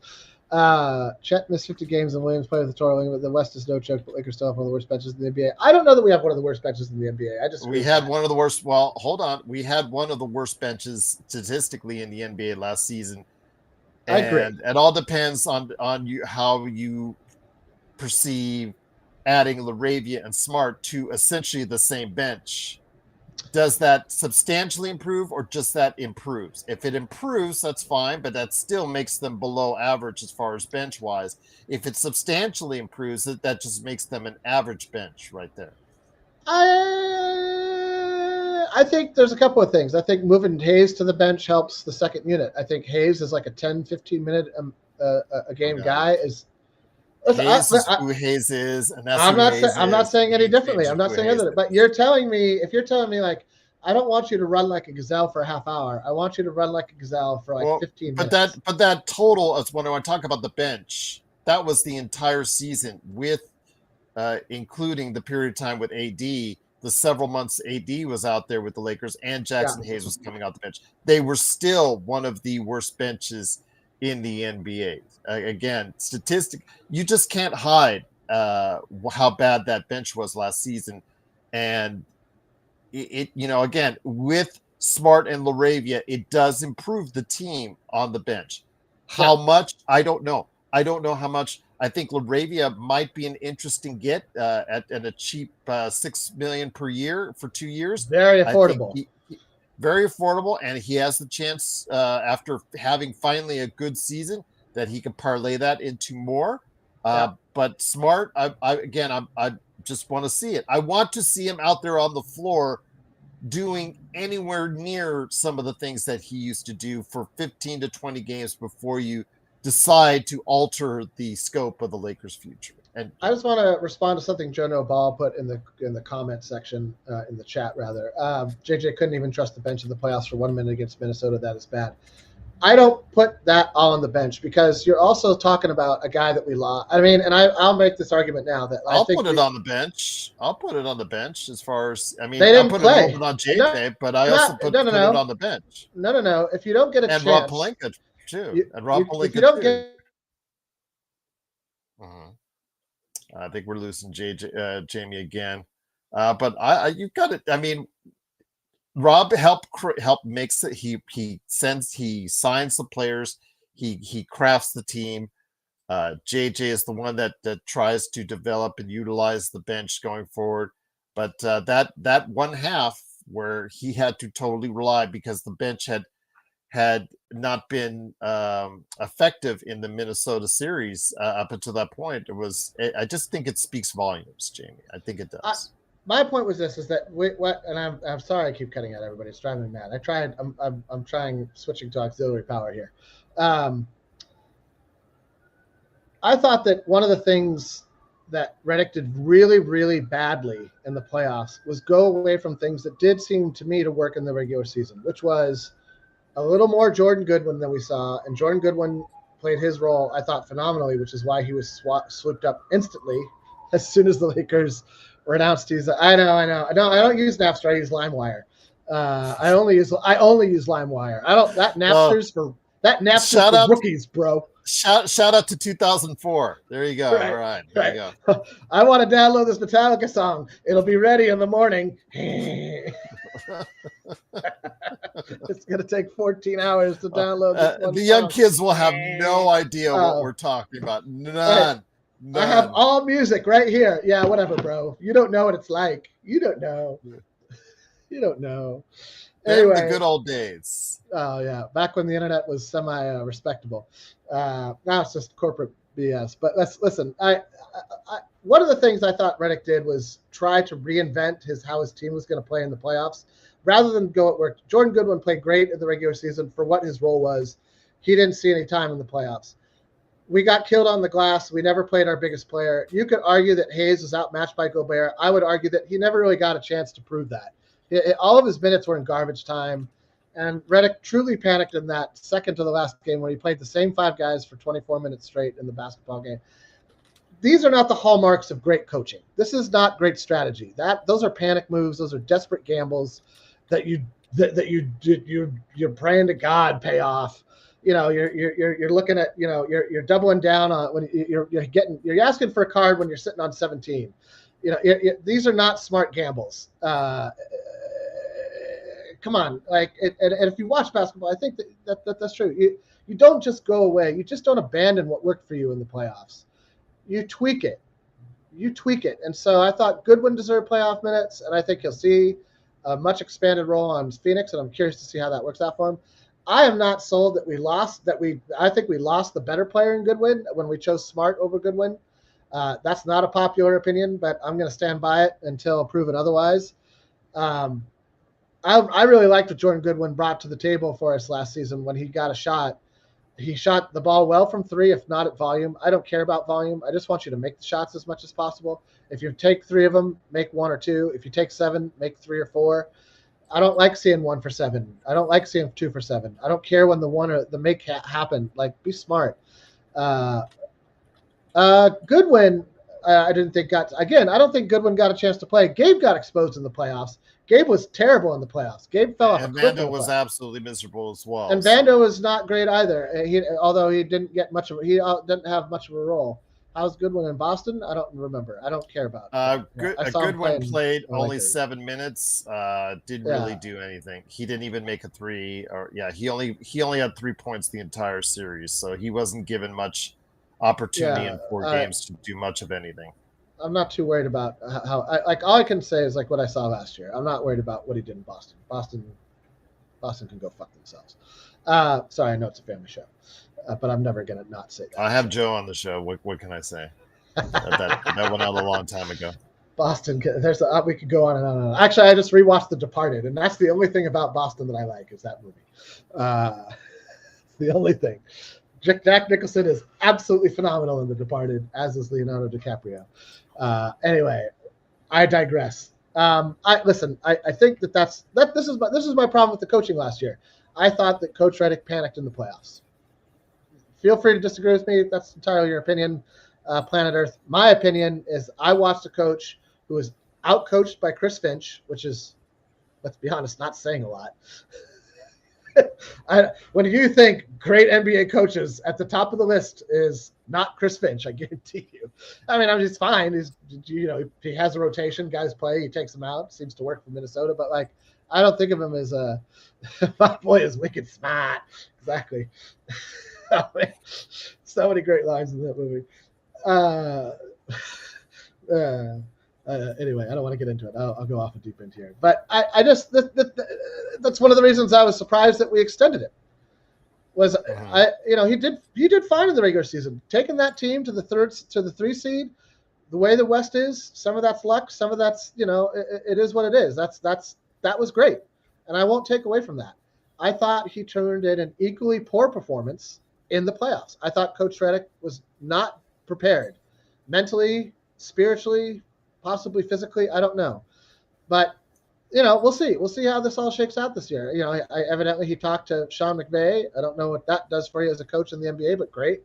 Chet missed 50 games and Williams played with the total, but the West is no joke, but Lakers still have one of the worst benches in the NBA. I don't know that we have one of the worst benches in the NBA. We had one of the worst. Well, hold on. We had one of the worst benches statistically in the NBA last season. And I agree. It all depends on how you perceive adding LaRavia and Smart to essentially the same bench. Does that substantially improve or just that improves? If it improves, that's fine, but that still makes them below average as far as bench wise. If it substantially improves, that just makes them an average bench right there. I think there's a couple of things. I think moving Hayes to the bench helps the second unit. I think Hayes is like a 10-15 minute a game guy. Hayes is who Hayes is, and that's I'm not saying any differently. I'm not saying anything. But if you're telling me like, I don't want you to run like a gazelle for a half hour. I want you to run like a gazelle for 15 minutes. But that total is when I talk about the bench. That was the entire season with, including the period of time with AD, the several months AD was out there with the Lakers, and Jackson Hayes was coming out the bench. They were still one of the worst benches in the NBA. Again, you just can't hide how bad that bench was last season. And again, with Smart and LaRavia, it does improve the team on the bench. How much? I don't know. I don't know how much. I think LaRavia might be an interesting get at a cheap $6 million per year for 2 years. Very affordable. Very affordable, and he has the chance after having finally a good season that he can parlay that into more. But Smart, I just want to see it. I want to see him out there on the floor doing anywhere near some of the things that he used to do for 15 to 20 games before you decide to alter the scope of the Lakers' future. And I just want to respond to something Joe No Ball put in the comment section, in the chat rather. JJ couldn't even trust the bench in the playoffs for 1 minute against Minnesota. That is bad. I don't put that all on the bench because you're also talking about a guy that we lost. I mean, and I'll make this argument now that I'll put it on the bench. I'll put it on the bench as far as, I mean, they didn't I put play. it on JJ, but I also put it on the bench. No. If you don't get a chance. And Rob Pelinka, too. If you don't get. I think we're losing Jamie again. But you've got it. I mean, Rob help makes it. He signs the players. He crafts the team. JJ is the one that tries to develop and utilize the bench going forward. But that one half where he had to totally rely because the bench had not been effective in the Minnesota series up until that point. I just think it speaks volumes, Jamie. I think it does. My point was this: is that and I'm sorry I keep cutting out everybody. It's driving me mad. I'm trying switching to auxiliary power here. I thought that one of the things that Redick did really, really badly in the playoffs was go away from things that did seem to me to work in the regular season, which was a little more Jordan Goodwin than we saw. And Jordan Goodwin played his role, I thought, phenomenally, which is why he was swooped up instantly as soon as the Lakers were announced. I don't use Napster. I use LimeWire. I only use LimeWire. Napster's for rookies, bro. Shout out to 2004. There you go. Right, all right. There you go. I want to download this Metallica song. It'll be ready in the morning. It's going to take 14 hours to download this one the young kids will have no idea what we're talking about. None. I have all music right here. Yeah, whatever, bro. You don't know what it's like. You don't know. You don't know. Anyway, the good old days. Oh, yeah. Back when the internet was semi-respectable. Now it's just corporate BS. But listen. One of the things I thought Redick did was try to reinvent how his team was going to play in the playoffs, rather than go at work. Jordan Goodwin played great in the regular season for what his role was. He didn't see any time in the playoffs. We got killed on the glass. We never played our biggest player. You could argue that Hayes was outmatched by Gobert. I would argue that he never really got a chance to prove that. All of his minutes were in garbage time. And Redick truly panicked in that second to the last game where he played the same 5 guys for 24 minutes straight in the basketball game. These are not the hallmarks of great coaching. This is not great strategy. Those are panic moves. Those are desperate gambles that you're praying to God pay off. You're looking at, you're doubling down on when you're asking for a card when you're sitting on 17. These are not smart gambles. Come on, and if you watch basketball, I think that's true. You don't just go away. You just don't abandon what worked for you in the playoffs. You tweak it. And so I thought Goodwin deserved playoff minutes, and I think he'll see a much expanded role on Phoenix, and I'm curious to see how that works out for him. I am not sold that we lost. I think we lost the better player in Goodwin when we chose Smart over Goodwin. That's not a popular opinion, but I'm going to stand by it until proven otherwise. I really liked what Jordan Goodwin brought to the table for us last season when he got a shot. He shot the ball well from 3, if not at volume. I don't care about volume. I just want you to make the shots as much as possible. If you take 3 of them, make 1 or 2. If you take 7, make 3 or 4. I don't like seeing 1 for 7. I don't like seeing 2 for 7. I don't care when the 1 or the make happen. Like, be smart. Goodwin, I didn't think I don't think Goodwin got a chance to play. Gabe got exposed in the playoffs. Gabe was terrible in the playoffs. Gabe fell off a cliff. And Vando was absolutely miserable as well. And Vando was not great either. Although he didn't get much of he didn't have much of a role. How's Goodwin in Boston? I don't remember. I don't care about it. Goodwin played only 7 minutes. Didn't really do anything. He didn't even make a 3. He only had 3 points the entire series, so he wasn't given much opportunity in 4 games to do much of anything. I'm not too worried about how. All I can say is what I saw last year. I'm not worried about what he did in Boston. Boston can go fuck themselves. Sorry, I know it's a family show, but I'm never gonna not say that. I have Joe on the show. What can I say? that went out a long time ago. Boston. We could go on and on and on. Actually, I just rewatched The Departed, and that's the only thing about Boston that I like is that movie. The only thing. Jack Nicholson is absolutely phenomenal in The Departed, as is Leonardo DiCaprio. Anyway, I digress. I think this is my problem with the coaching last year. I thought that Coach Redick panicked in the playoffs. Feel free to disagree with me. That's entirely your opinion, Planet Earth. My opinion is I watched a coach who was outcoached by Chris Finch, which is, let's be honest, not saying a lot. When you think great NBA coaches, at the top of the list is not Chris Finch, I guarantee you. I mean, he's fine. He has a rotation, guys play, he takes them out. Seems to work for Minnesota, but like, I don't think of him as my boy is wicked smart. Exactly. So many great lines in that movie. Anyway, I don't want to get into it. I'll go off a deep end here. But I just that's one of the reasons I was surprised that we extended it. He did fine in the regular season, taking that team to the 3 seed. The way the West is, some of that's luck, some of that's it is what it is. That was great, and I won't take away from that. I thought he turned in an equally poor performance in the playoffs. I thought Coach Redick was not prepared mentally, spiritually, possibly physically. I don't know. But, we'll see. We'll see how this all shakes out this year. Evidently he talked to Sean McVay. I don't know what that does for you as a coach in the NBA, but great.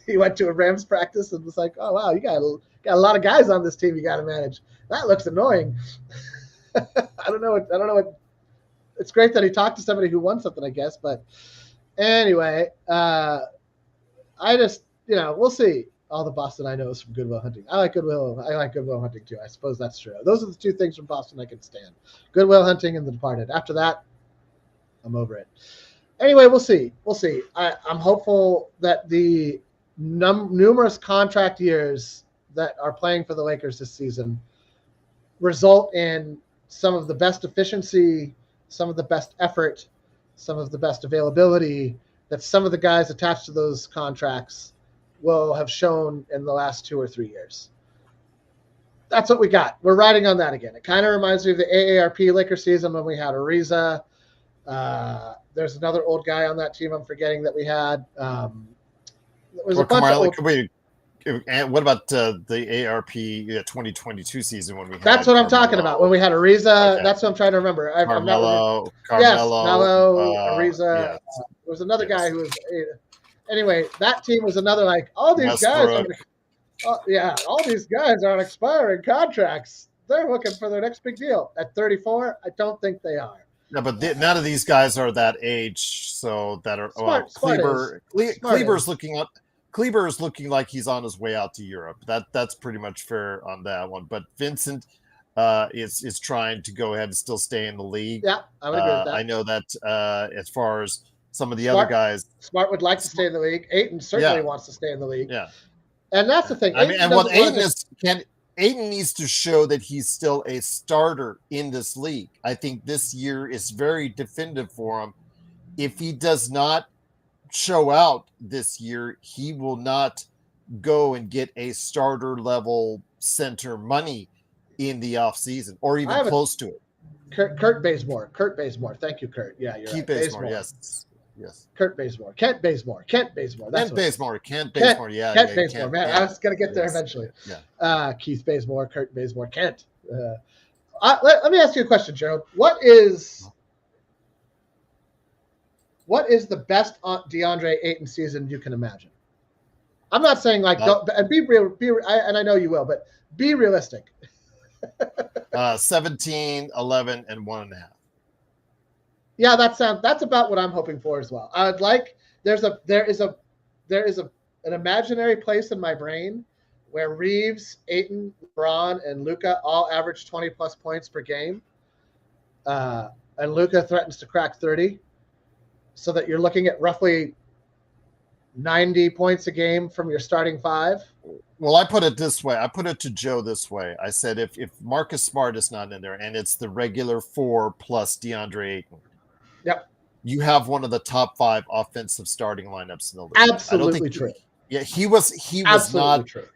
He went to a Rams practice and was like, oh, wow, you got a lot of guys on this team you got to manage. That looks annoying. I don't know what. It's great that he talked to somebody who won something, I guess. But anyway, I just, we'll see. All the Boston I know is from Good Will Hunting. I like Good Will Hunting too. I suppose that's true. Those are the 2 things from Boston I can stand: Good Will Hunting and The Departed. After that, I'm over it. Anyway, we'll see. I'm hopeful that the numerous contract years that are playing for the Lakers this season result in some of the best efficiency, some of the best effort, some of the best availability that some of the guys attached to those contracts will have shown in the last 2 or 3 years. That's what we got. We're riding on that again. It kind of reminds me of the AARP Lakers season when we had Ariza. There's another old guy on that team I'm forgetting that we had. Was a bunch of old... What about the ARP 2022 season when we had? That's what I'm talking about. When we had Ariza, okay. That's what I'm trying to remember. Carmelo. Yes, Melo, Ariza. Yes. There was another guy who was. Anyway, that team was another all these guys. All these guys are on expiring contracts. They're looking for their next big deal. At 34, I don't think they are. No, but none of these guys are that age, so that are Kleber's looking up. Kleber is looking like he's on his way out to Europe. That's pretty much fair on that one. But Vincent is trying to go ahead and still stay in the league. Yeah, I would agree with that. I know that as far as some of the other guys, Smart would like to stay in the league. Ayton certainly wants to stay in the league. Yeah, and that's the thing. Ayton needs to show that he's still a starter in this league. I think this year is very definitive for him. If he does not show out this year, he will not go and get a starter level center money in the off season or even close to it. Kurt Bazemore. Thank you, Kurt. Yeah, you're Keith right. Bazemore. Yes. Kurt Bazemore. Kent Bazemore. Kent Bazemore. Yeah. Kent Bazemore. Man, I was going to get there eventually. Yeah. Keith Bazemore, Kurt Bazemore, Kent. Let me ask you a question, Gerald. What is the best DeAndre Ayton season you can imagine? I'm not saying don't, and be real, and I know you will, but be realistic. 17, 11, and 1.5. Yeah, that's about what I'm hoping for as well. I'd like there is an imaginary place in my brain where Reeves, Ayton, LeBron, and Luka all average 20 plus points per game, and Luka threatens to crack 30, so that you're looking at roughly 90 points a game from your starting 5. Well, I put it this way. I put it to Joe this way. I said if Marcus Smart is not in there and it's the regular 4 plus DeAndre Ayton, yep, you have one of the top 5 offensive starting lineups in the league. Absolutely true. He was not true.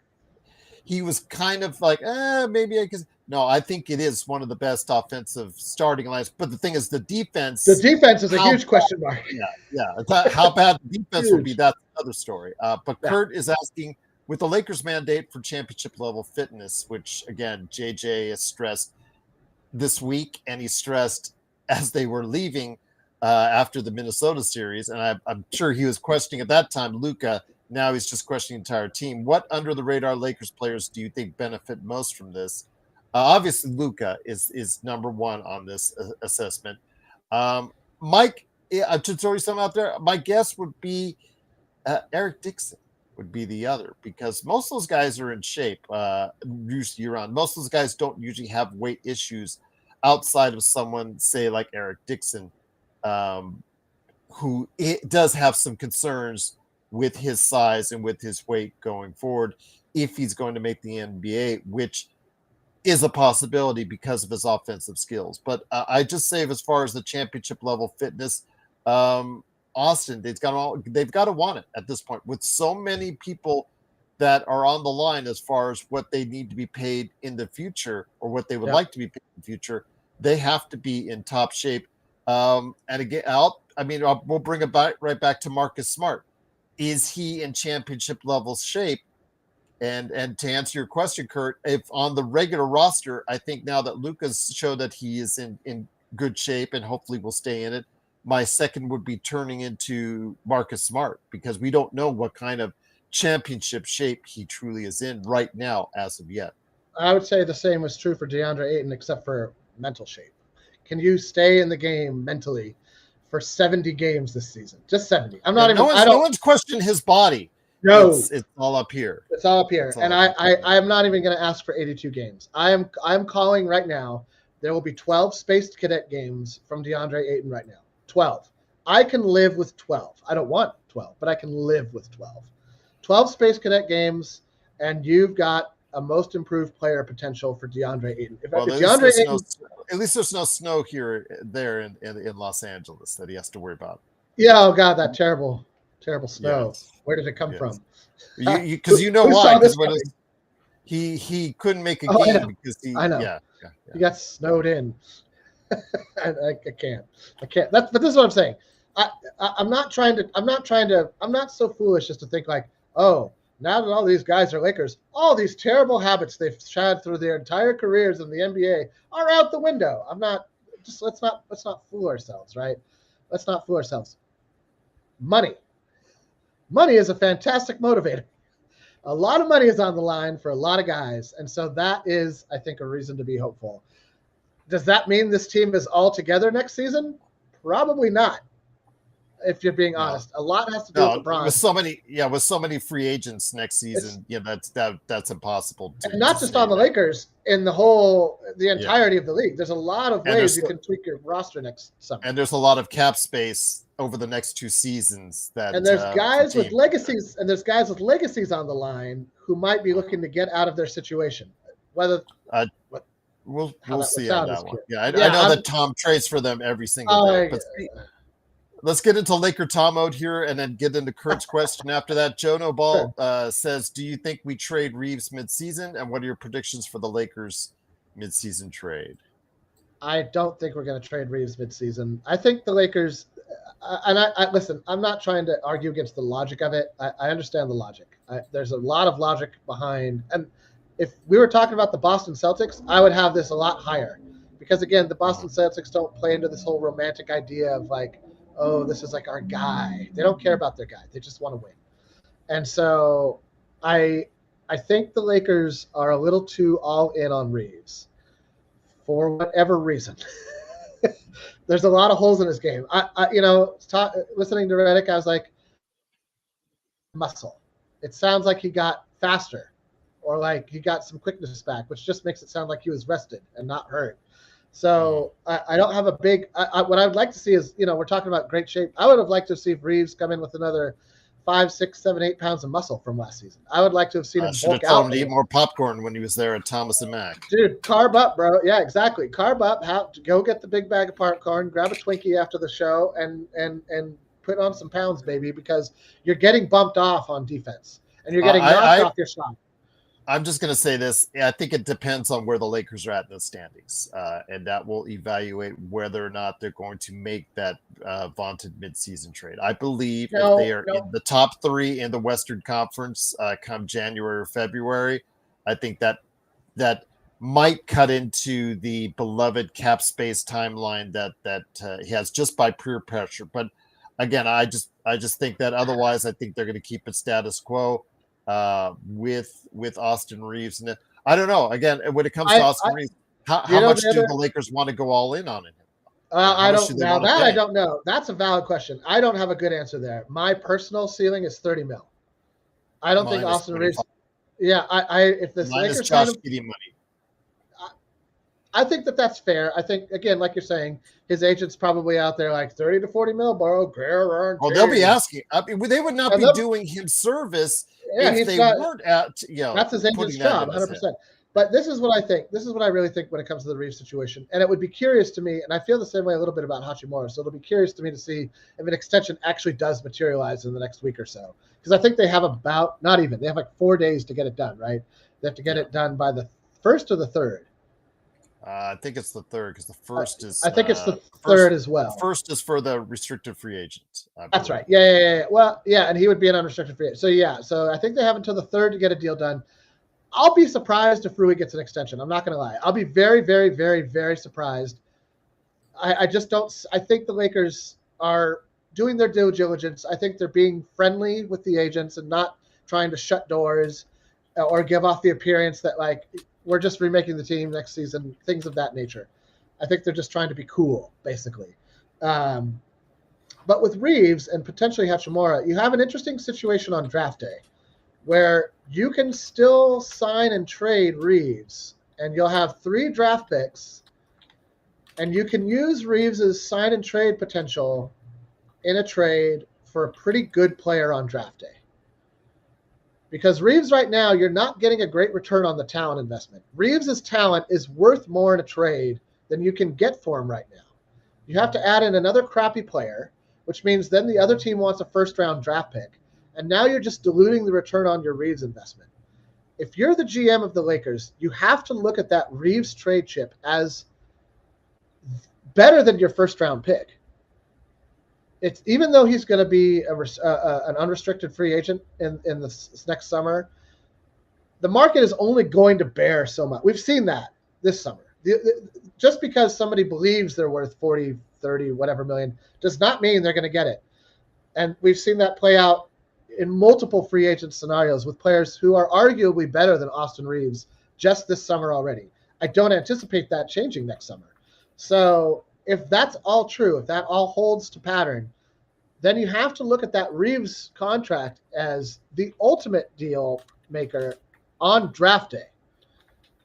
he was kind of like, maybe I can. No, I think it is one of the best offensive starting lines. But the thing is, the defense. The defense is a huge question mark. Yeah. How bad the defense will be, that's another story. But Kurt is asking, with the Lakers mandate for championship level fitness, which again, JJ has stressed this week, and he stressed as they were leaving after the Minnesota series. And I'm sure he was questioning at that time Luka. Now he's just questioning the entire team. What under the radar Lakers players do you think benefit most from this? Obviously, Luka is number one on this assessment. Mike, to throw you something out there, my guess would be Eric Dixon would be the other, because most of those guys are in shape year round. Most of those guys don't usually have weight issues outside of someone, say, like Eric Dixon, who does have some concerns with his size and with his weight going forward if he's going to make the NBA, which is a possibility because of his offensive skills. But I just say, as far as the championship level fitness, Austin, they've got to want it at this point, with so many people that are on the line as far as what they need to be paid in the future, or what they would like to be paid in the future. They have to be in top shape. And again, we'll bring it right back to Marcus Smart. Is he in championship level shape? And to answer your question, Kurt, if on the regular roster, I think now that Luka's showed that he is in good shape and hopefully will stay in it, my second would be turning into Marcus Smart, because we don't know what kind of championship shape he truly is in right now as of yet. I would say the same was true for DeAndre Ayton, except for mental shape. Can you stay in the game mentally for 70 games this season? Just 70. No one's questioned his body. No, it's all up here. It's all up here. And I'm not even going to ask for 82 games. I'm calling right now. There will be 12 Space Cadet games from DeAndre Ayton right now. 12. I can live with 12. I don't want 12, but I can live with 12. 12 Space Cadet games, and you've got a most improved player potential for DeAndre Ayton. At least there's no snow there in Los Angeles that he has to worry about. Yeah, oh God, that terrible snow. Yes. Where did it come from? Because you know why? Because he couldn't make a game because I know. He got snowed in. I can't. But this is what I'm saying. I'm not so foolish as to think like, oh, now that all these guys are Lakers, all these terrible habits they've had through their entire careers in the NBA are out the window. Let's not fool ourselves, right? Let's not fool ourselves. Money is a fantastic motivator. A lot of money is on the line for a lot of guys. And so that is, I think, a reason to be hopeful. Does that mean this team is all together next season? Probably not. If you're being honest, a lot has to do with LeBron. With so many free agents next season, that's impossible. And not just on the Lakers, in the entirety of the league. There's a lot of ways you can tweak your roster next summer. And there's a lot of cap space over the next 2 seasons. And there's guys with legacies, on the line who might be looking to get out of their situation. Whether we'll see on that one. I know that Tom trades for them every single day. But let's get into Laker Tom mode here, and then get into Kurt's question after that. Jono Ball says, do you think we trade Reeves midseason? And what are your predictions for the Lakers midseason trade? I don't think we're going to trade Reeves midseason. I think the Lakers, listen, I'm not trying to argue against the logic of it. I understand the logic. There's a lot of logic behind. And if we were talking about the Boston Celtics, I would have this a lot higher. Because, again, the Boston Celtics don't play into this whole romantic idea of like, oh, this is like our guy. They don't care about their guy. They just want to win. And so I think the Lakers are a little too all in on Reeves for whatever reason. There's a lot of holes in his game. Listening to Redick, I was like, muscle. It sounds like he got faster, or like he got some quickness back, which just makes it sound like he was rested and not hurt. So I don't have a big what I would like to see is, we're talking about great shape. I would have liked to see Reeves come in with another 5, 6, 7, 8 pounds of muscle from last season. I would like to have seen him bulk out. Told him to eat more popcorn when he was there at Thomas and Mack. Dude, carb up, bro. Yeah, exactly. Carb up. Go get the big bag of popcorn, grab a Twinkie after the show, and put on some pounds, baby, because you're getting bumped off on defense, and you're getting knocked off your shot. I'm just going to say this. I think it depends on where the Lakers are at in the standings, and that will evaluate whether or not they're going to make that vaunted midseason trade. I believe if they are in the top 3 in the Western Conference come January or February, I think that might cut into the beloved cap space timeline that he has just by peer pressure. But again, I just think that otherwise, I think they're going to keep it status quo. With Austin Reeves, and I don't know. Again, when it comes to Austin Reeves, how much do the Lakers want to go all in on it? I don't know. That I don't know. That's a valid question. I don't have a good answer there. My personal ceiling is 30 mil. I don't think Austin Reeves. Yeah, if the Lakers Josh Giddey money. I think that's fair. I think, again, like you're saying, his agent's probably out there like 30 to 40 mil, bro. Oh, they'll be asking. I mean, they would not be doing him service if they weren't at, that's his agent's job, 100%. But this is what I think. This is what I really think when it comes to the Reeves situation. And it would be curious to me, and I feel the same way a little bit about Hachimura, so it'll be curious to me to see if an extension actually does materialize in the next week or so. Because I think they have they have like 4 days to get it done, right? They have to get it done by the 1st or the 3rd. I think it's the 3rd because the 1st is. I think it's the 3rd as well. The 1st is for the restricted free agent. That's right. Yeah. Well, yeah, and he would be an unrestricted free agent. So yeah, so I think they have until the 3rd to get a deal done. I'll be surprised if Rui gets an extension. I'm not going to lie. I'll be very, very, very, very surprised. I just don't. I think the Lakers are doing their due diligence. I think they're being friendly with the agents and not trying to shut doors or give off the appearance that like we're just remaking the team next season, things of that nature. I think they're just trying to be cool, basically. But with Reeves and potentially Hachimura, you have an interesting situation on draft day where you can still sign and trade Reeves, and you'll have 3 draft picks, and you can use Reeves's sign and trade potential in a trade for a pretty good player on draft day. Because Reeves right now, you're not getting a great return on the talent investment. Reeves's talent is worth more in a trade than you can get for him right now. You have to add in another crappy player, which means then the other team wants a first-round draft pick. And now you're just diluting the return on your Reeves investment. If you're the GM of the Lakers, you have to look at that Reeves trade chip as better than your first-round pick. It's even though he's going to be an unrestricted free agent in this next summer, the market is only going to bear so much. We've seen that this summer. Just because somebody believes they're worth 40, 30, whatever million does not mean they're going to get it. And we've seen that play out in multiple free agent scenarios with players who are arguably better than Austin Reeves just this summer already. I don't anticipate that changing next summer. So if that's all true, if that all holds to pattern, then you have to look at that Reeves contract as the ultimate deal maker on draft day.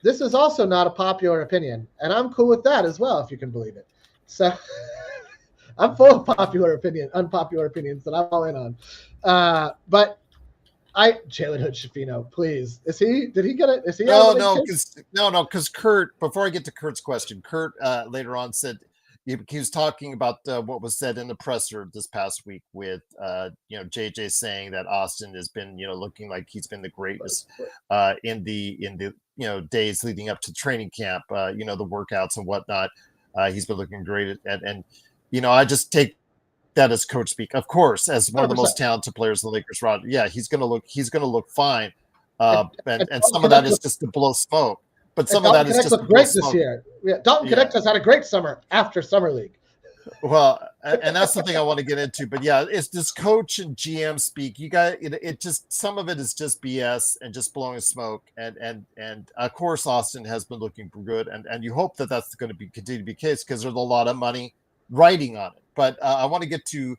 This is also not a popular opinion, and I'm cool with that as well, if you can believe it. So I'm full of unpopular opinions that I'm all in on. But Jalen Hood-Schifino, please. Did he get it? Is he? No, because Kurt, before I get to Kurt's question, Kurt later on said, he was talking about what was said in the presser this past week with JJ saying that Austin has been looking like he's been the greatest in the days leading up to training camp, the workouts and whatnot. He's been looking great and I just take that as coach speak. Of course, as one of the most talented players in the Lakers roster, yeah, he's gonna look fine. And some of that is just to blow smoke. But some of that is just great this year. Yeah, Dalton Connect has had a great summer after summer league. Well, and that's the thing I want to get into. But yeah, it's this coach and GM speak. You got it. Just some of it is just BS and just blowing smoke. And of course, Austin has been looking good, and you hope that that's going to continue to be the case because there's a lot of money riding on it. But I want to get to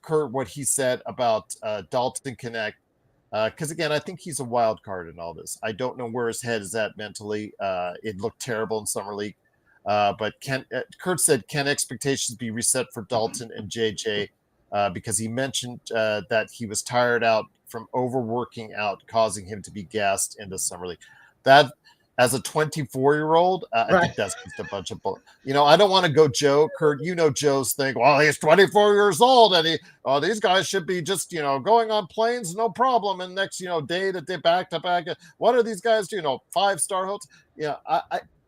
Kurt what he said about Dalton Connect. Because again, I think he's a wild card in all this. I don't know where his head is at mentally. It looked terrible in summer league, but Kurt said, "Can expectations be reset for Dalton and JJ?" Because he mentioned that he was tired out from overworking out, causing him to be gassed in the summer league. That as a 24-year-old, I Right. think that's just a bunch of bull. I don't want to go Joe, Kurt. Joe's thing. Well, he's 24 years old, and these guys should be just going on planes, no problem. And next day to day, back to back. What are these guys do? 5-star hotels. Yeah,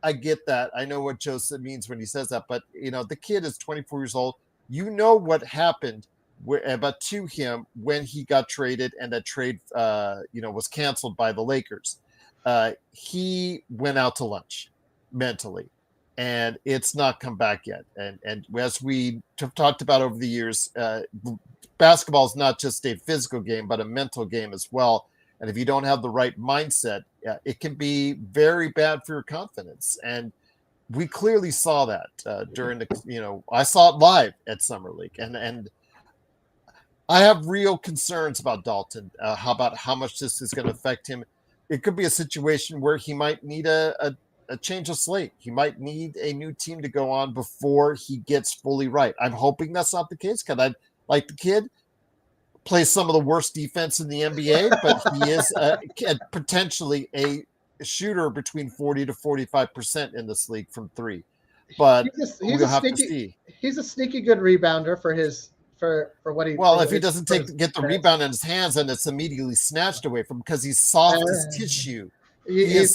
I get that. I know what Joe means when he says that. But the kid is 24 years old. You know what happened to him when he got traded, and that trade was canceled by the Lakers. He went out to lunch mentally, and it's not come back yet. And as we talked about over the years, basketball is not just a physical game, but a mental game as well. And if you don't have the right mindset, it can be very bad for your confidence. And we clearly saw that during the, I saw it live at Summer League, and I have real concerns about Dalton, about how much this is going to affect him. It could be a situation where he might need a change of slate. He might need a new team to go on before he gets fully right. I'm hoping that's not the case, because I'd like the kid. Plays some of the worst defense in the NBA, but he is potentially a shooter between 40 to 45% in this league from three. But we'll have to see. He's a sneaky good rebounder for what he. Well, if he doesn't get the rebound in his hands, and it's immediately snatched away from him, because he's soft as tissue. He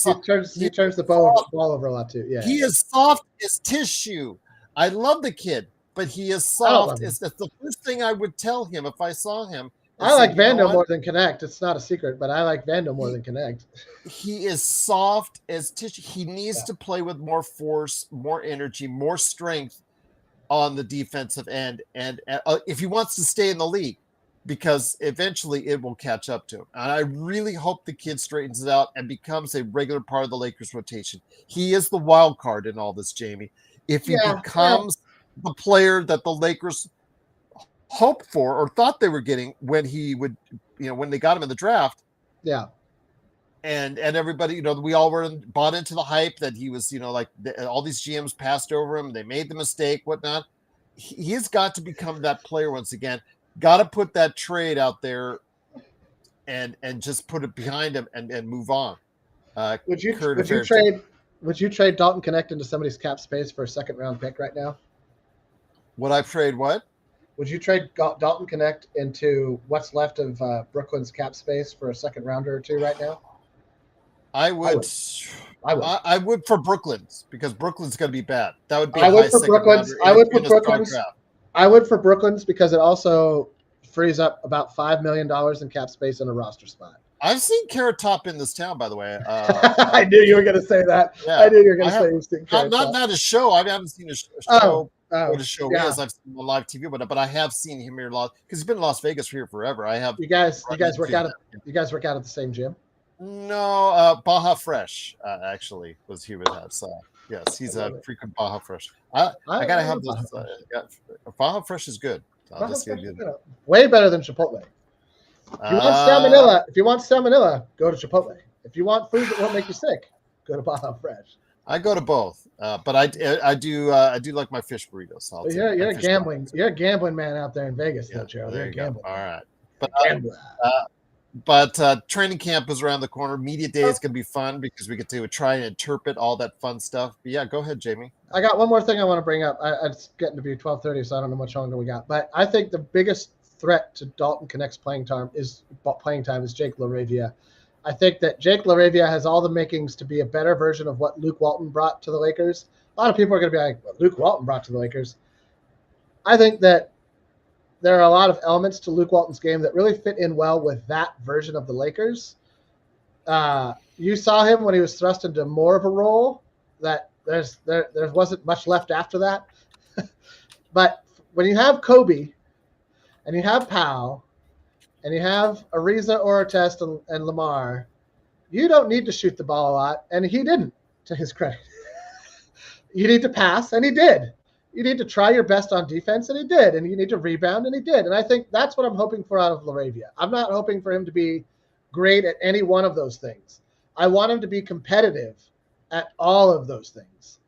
turns the ball over a lot too. Yeah, he is soft as tissue. I love the kid, but he is soft. That's the first thing I would tell him if I saw him. I like Vando more than Connect. It's not a secret, but I like Vando more than Connect. He is soft as tissue. He needs to play with more force, more energy, more strength on the defensive end, and if he wants to stay in the league, because eventually it will catch up to him. And I really hope the kid straightens it out and becomes a regular part of the Lakers rotation. He is the wild card in all this, Jamie. If he becomes the player that the Lakers hoped for or thought they were getting when he would, when they got him in the draft. Yeah. And everybody, we all bought into the hype that he was, all these GMs passed over him. They made the mistake, whatnot. He's got to become that player once again. Got to put that trade out there and just put it behind him and move on. Would you trade Dalton Connect into somebody's cap space for a second round pick right now? Would I trade what? Would you trade Dalton Connect into what's left of Brooklyn's cap space for a second rounder or two right now? I would. I would for Brooklyn's, because Brooklyn's going to be bad. That would be. I would for Brooklyn's. I would for Brooklyn's because it also frees up about $5 million in cap space in a roster spot. I've seen Carrot Top in this town, by the way. I knew you were going to say that. Yeah, I knew you were going to say you've seen Carrot Top. Not a show. I haven't seen a show. What a show is. I've seen him on live TV, but I have seen him here because he's been in Las Vegas here forever. I have. You guys work out at the same gym? No, Baja Fresh actually was here with us. Yes, he's a frequent Baja Fresh. I gotta have this. Baja Fresh is good. Way better than Chipotle. If you want salmonella, go to Chipotle. If you want food that won't make you sick, go to Baja Fresh. I go to both, but I do like my fish burritos. So you're a gambling man out there in Vegas, though, Gerald. You're a gambler. All right, but training camp is around the corner. Media day is going to be fun because we get to try and interpret all that fun stuff. But yeah, go ahead, Jamie. I got one more thing I want to bring up. It's getting to be 12:30, so I don't know how much longer we got. But I think the biggest threat to Dalton Connect's playing time is Jake LaRavia. I think that Jake LaRavia has all the makings to be a better version of what Luke Walton brought to the Lakers. A lot of people are going to be like, what Luke Walton brought to the Lakers. I think that there are a lot of elements to Luke Walton's game that really fit in well with that version of the Lakers. You saw him when he was thrust into more of a role that there wasn't much left after that. But when you have Kobe and you have Powell and you have Ariza, Oratest, and Lamar, you don't need to shoot the ball a lot, and he didn't, to his credit. You need to pass, and he did. You need to try your best on defense, and he did. And you need to rebound, and he did. And I think that's what I'm hoping for out of LaRavia. I'm not hoping for him to be great at any one of those things. I want him to be competitive at all of those things.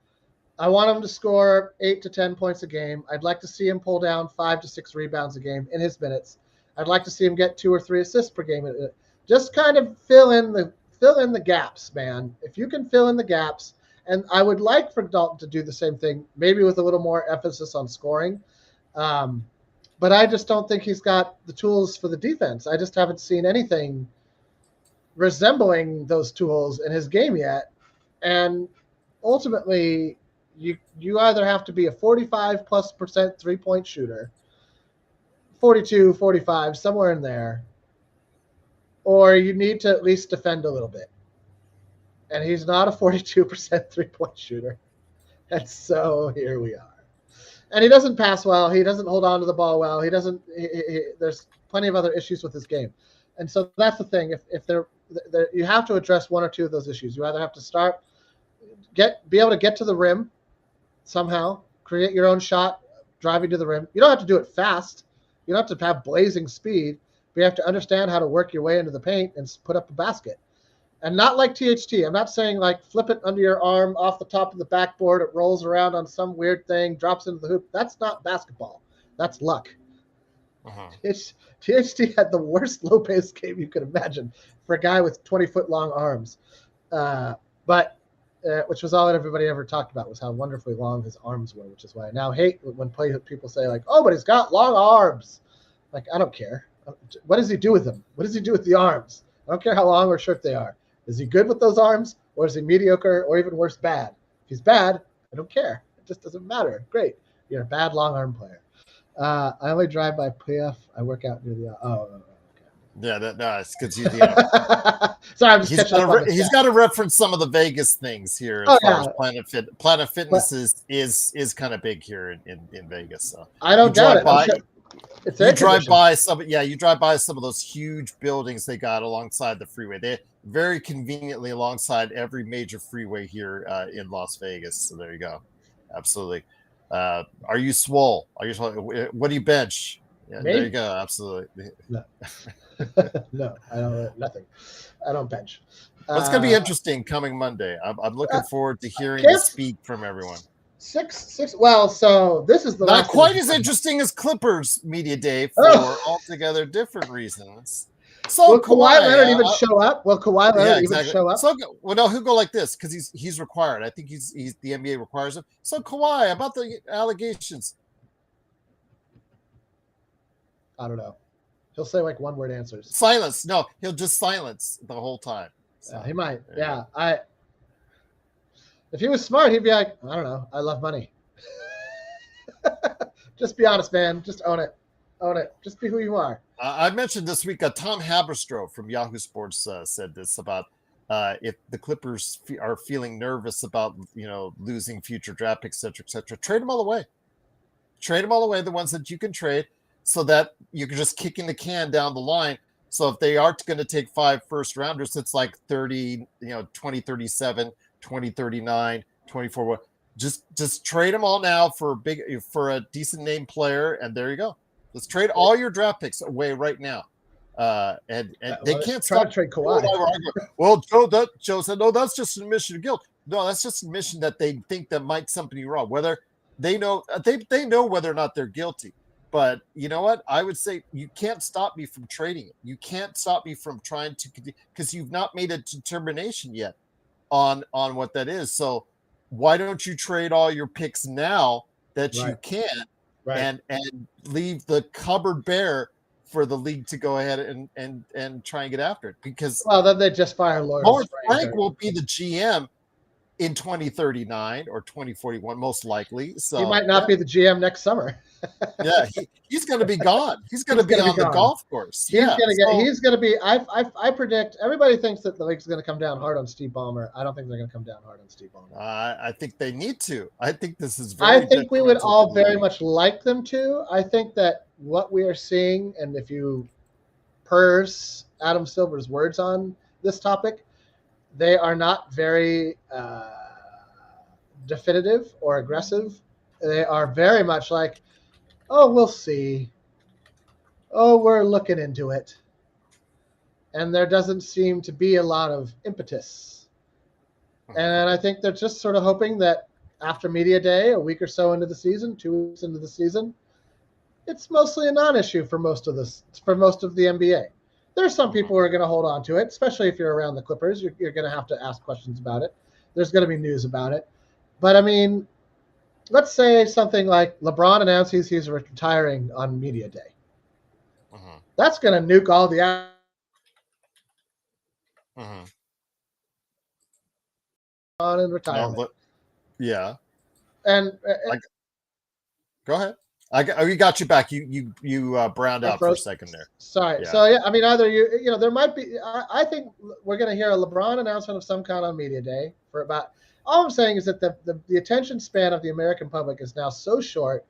I want him to score 8 to 10 points a game. I'd like to see him pull down 5 to 6 rebounds a game in his minutes. I'd like to see him get 2 or 3 assists per game. Just kind of fill in fill in the gaps, man. If you can fill in the gaps, and I would like for Dalton to do the same thing, maybe with a little more emphasis on scoring. But I just don't think he's got the tools for the defense. I just haven't seen anything resembling those tools in his game yet. And ultimately, you either have to be a 45+% 3-point shooter, 42, 45, somewhere in there, or you need to at least defend a little bit. And he's not a 42% 3-point shooter. And so here we are. And he doesn't pass well. He doesn't hold on to the ball well. He doesn't. There's plenty of other issues with his game. And so that's the thing. If you have to address one or two of those issues. You either have to be able to get to the rim somehow, create your own shot, driving to the rim. You don't have to do it fast. You don't have to have blazing speed. But you have to understand how to work your way into the paint and put up a basket. And not like THT. I'm not saying like flip it under your arm off the top of the backboard. It rolls around on some weird thing, drops into the hoop. That's not basketball. That's luck. THT had the worst low pace game you could imagine for a guy with 20-foot long arms. Which was all that everybody ever talked about was how wonderfully long his arms were, which is why I now hate when people say like, oh, but he's got long arms. Like, I don't care. What does he do with them? What does he do with the arms? I don't care how long or short they are. Is he good with those arms, or is he mediocre, or even worse, bad? If he's bad, I don't care. It just doesn't matter. Great. You're a bad long arm player. I only drive by PF. I work out near the. Okay. Yeah, it's because he's. Sorry, I'm just catching up. He's got to reference some of the Vegas things here as far as Planet Fitness is kind of big here in Vegas. So I don't doubt it. You drive by some of those huge buildings they got alongside the freeway. They very conveniently alongside every major freeway here in Las Vegas. So there you go. Absolutely. Are you swole? What do you bench? Yeah, there you go. Absolutely. No. No, I don't. Nothing. I don't bench. It's going to be interesting coming Monday. I'm looking forward to hearing the speak from everyone. Six. Well, so this is not quite as interesting as Clippers Media Day for altogether different reasons. So will Kawhi Leonard even show up? Will Kawhi Leonard even show up? So, well, no, he'll go like this because he's required. I think he's the NBA requires him. So Kawhi, about the allegations. I don't know. He'll say like one-word answers. Silence. No, he'll just silence the whole time. So, he might. Yeah. If he was smart, he'd be like, I don't know. I love money. Just be honest, man. Just own it. Own it. Just be who you are. I mentioned this week, Tom Haberstroh from Yahoo Sports said this about if the Clippers are feeling nervous about losing future draft picks, et cetera, trade them all away. Trade them all away, the ones that you can trade, so that you're just kicking the can down the line. So if they are going to take 5 first-rounders, it's like 2037, 2039, 24. Just trade them all now for a decent name player, and there you go. Let's trade all your draft picks away right now. And they can't try to trade Kawhi. Well, Joe said, no, that's just an admission of guilt. No, that's just an admission that they think that might something wrong. Whether they know whether or not they're guilty. But you know what? I would say you can't stop me from trading it. You can't stop me from trying to, because you've not made a determination yet on what that is. So why don't you trade all your picks now that you can, and leave the cupboard bare for the league to go ahead and try and get after it? Because then they just fire Lawrence Frank will be the GM in 2039 or 2041, most likely. So he might not be the GM next summer. Yeah, he's going to be gone. He's going to be on the golf course. He's going to be. I predict. Everybody thinks that the league's going to come down hard on Steve Ballmer. I don't think they're going to come down hard on Steve Ballmer. I think they need to. I think this is. I think we would all very much like them to. I think that what we are seeing, and if you purse Adam Silver's words on this topic, they are not very definitive or aggressive. They are very much like, oh, we'll see. Oh, we're looking into it. And there doesn't seem to be a lot of impetus. And I think they're just sort of hoping that after Media Day, a week or so into the season, 2 weeks into the season, it's mostly a non-issue for most of the NBA. There's some people who are going to hold on to it, especially if you're around the Clippers. You're going to have to ask questions about it. There's going to be news about it. But, I mean, let's say something like LeBron announces he's retiring on media day. That's going to nuke all the on in retirement. No, yeah. And go ahead. We got you back. You browned out for a second there. Sorry. Yeah. So yeah, I mean, either there might be. I think we're going to hear a LeBron announcement of some kind on media day for about. All I'm saying is that the attention span of the American public is now so short.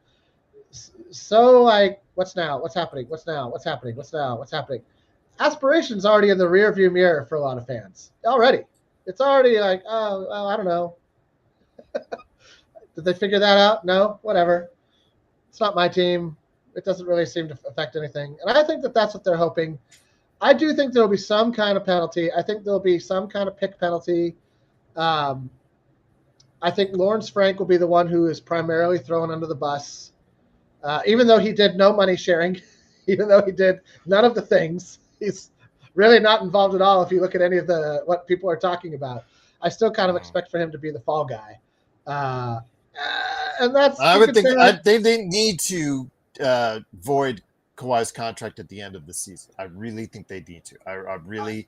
So like, what's now? What's happening? What's now? What's happening? What's now? What's happening? Aspiration's already in the rearview mirror for a lot of fans. Already, it's already like, oh, I don't know. Did they figure that out? No, whatever. It's not my team. It doesn't really seem to affect anything. And I think that that's what they're hoping. I do think there will be some kind of penalty. I think there will be some kind of pick penalty. I think Lawrence Frank will be the one who is primarily thrown under the bus, even though he did no money sharing, even though he did none of the things. He's really not involved at all if you look at any of what people are talking about. I still kind of expect for him to be the fall guy. And that's I would think they need to void Kawhi's contract at the end of the season. I really think they need to. I really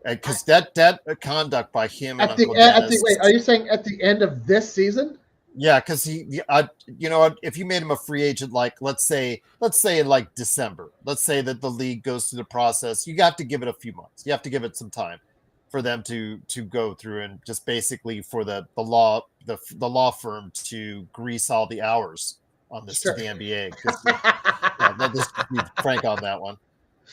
because that conduct by him and Uncle Dennis. Wait, are you saying at the end of this season? Yeah, because if you made him a free agent, like let's say in like December, let's say that the league goes through the process, you have to give it a few months. You have to give it some time for them to go through and just basically for the law firm to grease all the hours on this to the NBA. Let's just be frank on that one.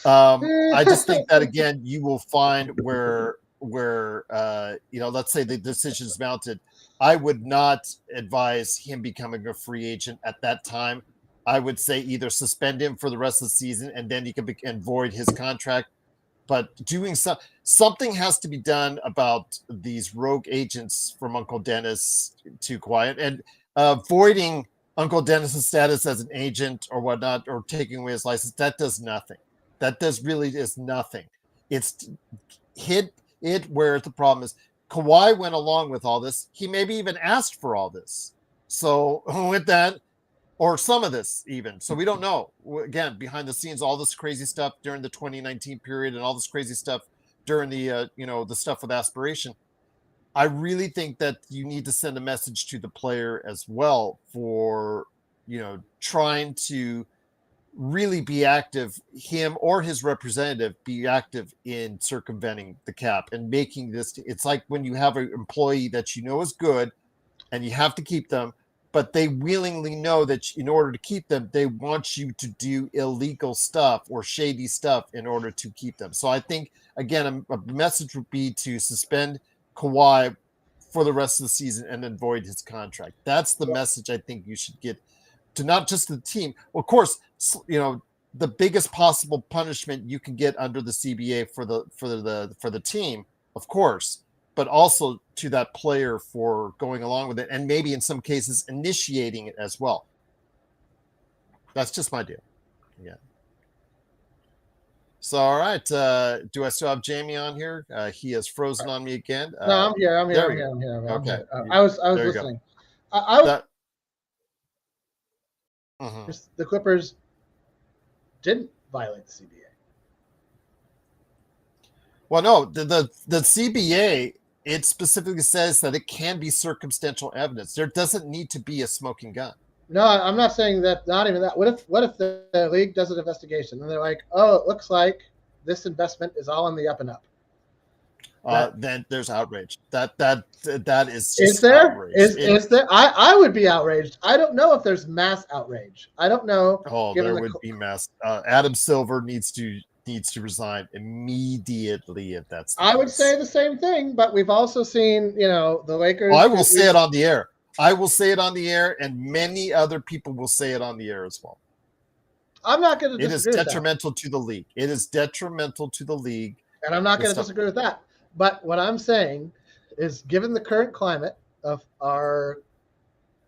I just think that again, you will find where let's say the decision's mounted. I would not advise him becoming a free agent at that time. I would say either suspend him for the rest of the season and then he can void his contract. But doing something has to be done about these rogue agents from Uncle Dennis to Kawhi and voiding Uncle Dennis's status as an agent or whatnot, or taking away his license. That does nothing. That is nothing. It's hit it where the problem is. Kawhi went along with all this. He maybe even asked for all this. So with that, or some of this even. So we don't know. Again, behind the scenes, all this crazy stuff during the 2019 period and all this crazy stuff during the, the stuff with aspiration. I really think that you need to send a message to the player as well for, trying to really be active, him or his representative be active in circumventing the cap and making this. It's like when you have an employee that is good and you have to keep them, but they willingly know that in order to keep them, they want you to do illegal stuff or shady stuff in order to keep them. So I think, again, a message would be to suspend Kawhi for the rest of the season and then void his contract. That's the message I think you should get to not just the team. Of course, the biggest possible punishment you can get under the CBA for the team, of course, but also to that player for going along with it and maybe in some cases initiating it as well. That's just my deal. Yeah. So, all right. Do I still have Jamie on here? He has frozen on me again. No, I'm here. I'm here. Okay. I was listening. The Clippers didn't violate the CBA. Well, no, the CBA, it specifically says that it can be circumstantial evidence. There doesn't need to be a smoking gun. No, I'm not saying that. Not even that. What if the league does an investigation and they're like, oh, it looks like this investment is all on the up and up? Then there's outrage. That is just is there outrage. Is there? I would be outraged. I don't know if there's mass outrage. I don't know. Oh, there would be mass. Adam Silver needs to resign immediately if that's the case. would say the same thing, but we've also seen the Lakers. Well, I will say it on the air. I will say it on the air, and many other people will say it on the air as well. I'm not going to disagree. It is detrimental to the league. It is detrimental to the league. And I'm not going to disagree with that. But what I'm saying is, given the current climate of our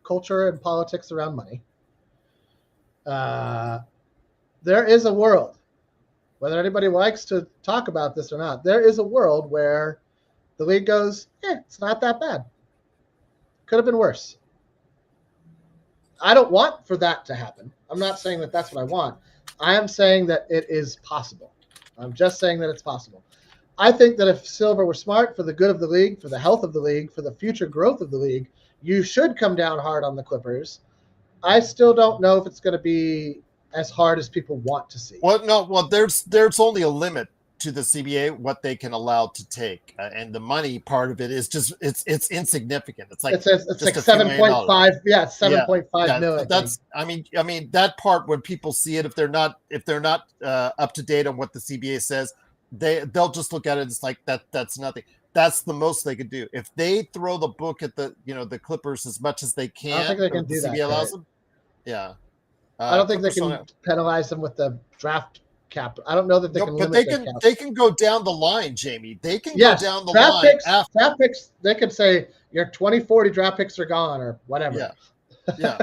culture and politics around money, there is a world whether anybody likes to talk about this or not, there is a world where the league goes, it's not that bad. Could have been worse. I don't want for that to happen. I'm not saying that that's what I want. I am saying that it is possible. I'm just saying that it's possible. I think that if Silver were smart for the good of the league, for the health of the league, for the future growth of the league, you should come down hard on the Clippers. I still don't know if it's going to be as hard as people want to see. Well, no. Well, there's only a limit to the CBA what they can allow to take, and the money part of it is just it's insignificant. It's like it's like 7.5. Yeah, it's 7.5 million. That's I mean that part when people see it, if they're not up to date on what the CBA says, they'll just look at it. It's like that's nothing. That's the most they could do. If they throw the book at the Clippers as much as they can, I don't think they can do that. CBA allows them. Yeah. I don't think they can penalize them with the draft cap. I don't know that they can. But they can go down the line, Jamie. They can go down the line. Draft picks. They could say your 2040 draft picks are gone or whatever. Yeah.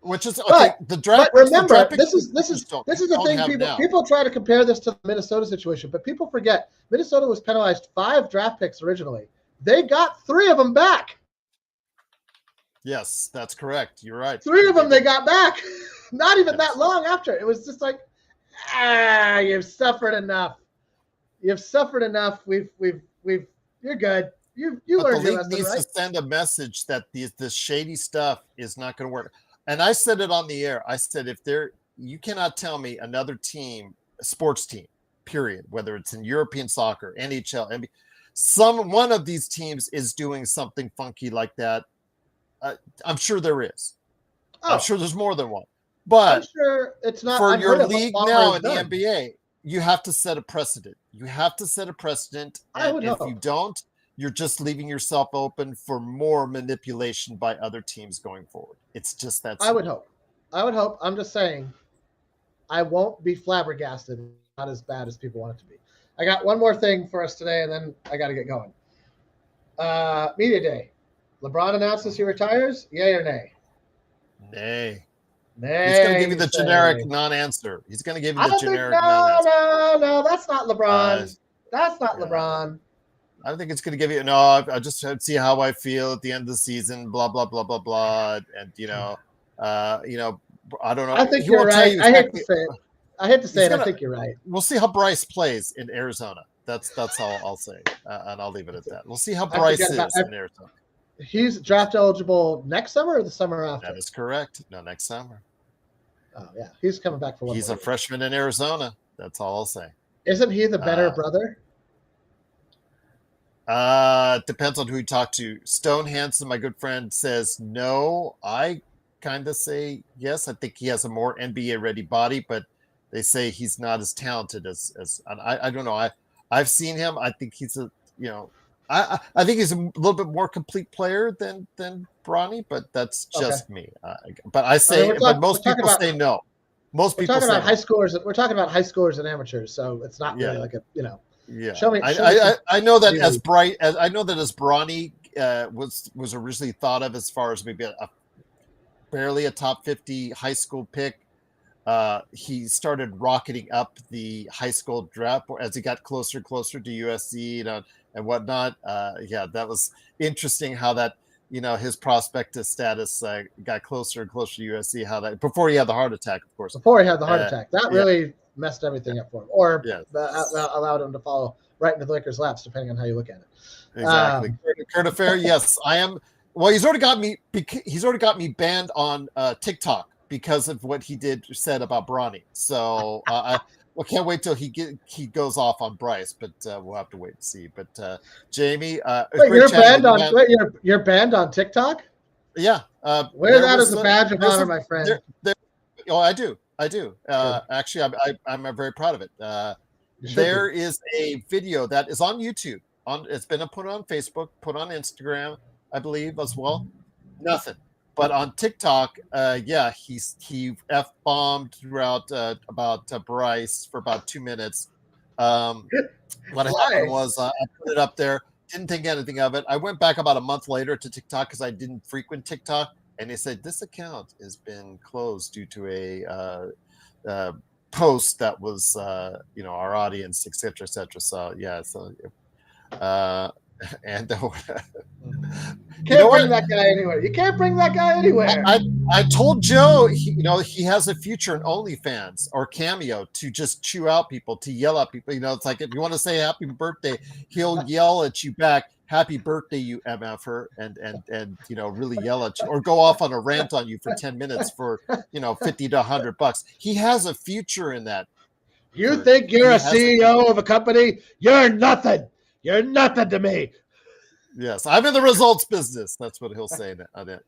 Which is okay. The draft. But remember, this is the thing. People try to compare this to the Minnesota situation, but people forget Minnesota was penalized 5 draft picks originally. They got 3 of them back. Yes, that's correct. You're right. 3 of them they got back. Not even that long after. It was just like, you've suffered enough. You've suffered enough. We've. You're good. You learned your lesson, needs right? to send a message that this shady stuff is not going to work. And I said it on the air. I said you cannot tell me another team, a sports team, period, whether it's in European soccer, NHL, NBA, one of these teams is doing something funky like that. I'm sure there is. I'm sure there's more than one. But I'm sure it's not for your league now in the NBA. You have to set a precedent. And if you don't, you're just leaving yourself open for more manipulation by other teams going forward. It's just that simple. I would hope. I'm just saying I won't be flabbergasted. Not as bad as people want it to be. I got one more thing for us today, and then I got to get going. Media day. LeBron announces he retires. Yay or nay? Nay. He's going to give you the generic non-answer. He's going to give you the generic non-answer. No. That's not LeBron. That's not LeBron. I think it's going to give you I just have to see how I feel at the end of the season. Blah blah blah blah blah. And I don't know. I think you're right. I hate to say it. I think you're right. We'll see how Bryce plays in Arizona. That's all I'll say, and I'll leave it at that. We'll see how Bryce is in Arizona. He's draft eligible next summer or the summer after? That is correct. No, next summer. Oh, yeah. He's coming back for one. He's a freshman in Arizona. That's all I'll say. Isn't he the better brother? Depends on who you talk to. Stone Hansen, my good friend, says no. I kind of say yes. I think he has a more NBA-ready body, but they say he's not as talented as I don't know. I've seen him. I think he's I think he's a little bit more complete player than Bronny, but that's just me. But I say, but most people say no. Most people talking about high schoolers. We're talking about high schoolers and amateurs, so it's not really like a Yeah, show me. I know that as Bronny was originally thought of as far as maybe barely a top 50 high school pick. He started rocketing up the high school draft as he got closer and closer to USC and whatnot. That was interesting how that, his prospectus status got closer and closer to USC, how that, before he had the heart attack, of course. Before he had the heart attack. That really messed everything up for him, or allowed him to fall right into the Lakers' laps, depending on how you look at it. Exactly. Current affair, yes, I am. Well, he's already got me banned on TikTok because of what he said about Bronny. So I can't wait till he goes off on Bryce, but we'll have to wait and see. But Jamie, you're banned on TikTok? Yeah. Wear that as a badge of honor, my friend. I do. Actually, I'm very proud of it. There is a video that is on YouTube. It's been put on Facebook, put on Instagram, I believe, as well. Nothing. But on TikTok, he F-bombed throughout about Bryce for about 2 minutes. What happened was I put it up there, didn't think anything of it. I went back about a month later to TikTok because I didn't frequent TikTok, and they said this account has been closed due to a post that was our audience, etc., etc. So yeah, and Can't bring that guy anywhere. You can't bring that guy anywhere. I told Joe, he has a future in OnlyFans or Cameo to just chew out people, to yell at people. It's like if you want to say happy birthday, he'll yell at you back, "Happy birthday, you MFer," and really yell at you or go off on a rant on you for 10 minutes for $50 to $100. He has a future in that. You think you're a CEO of a company? You're nothing. You're nothing to me. Yes, I'm in the results business. That's what he'll say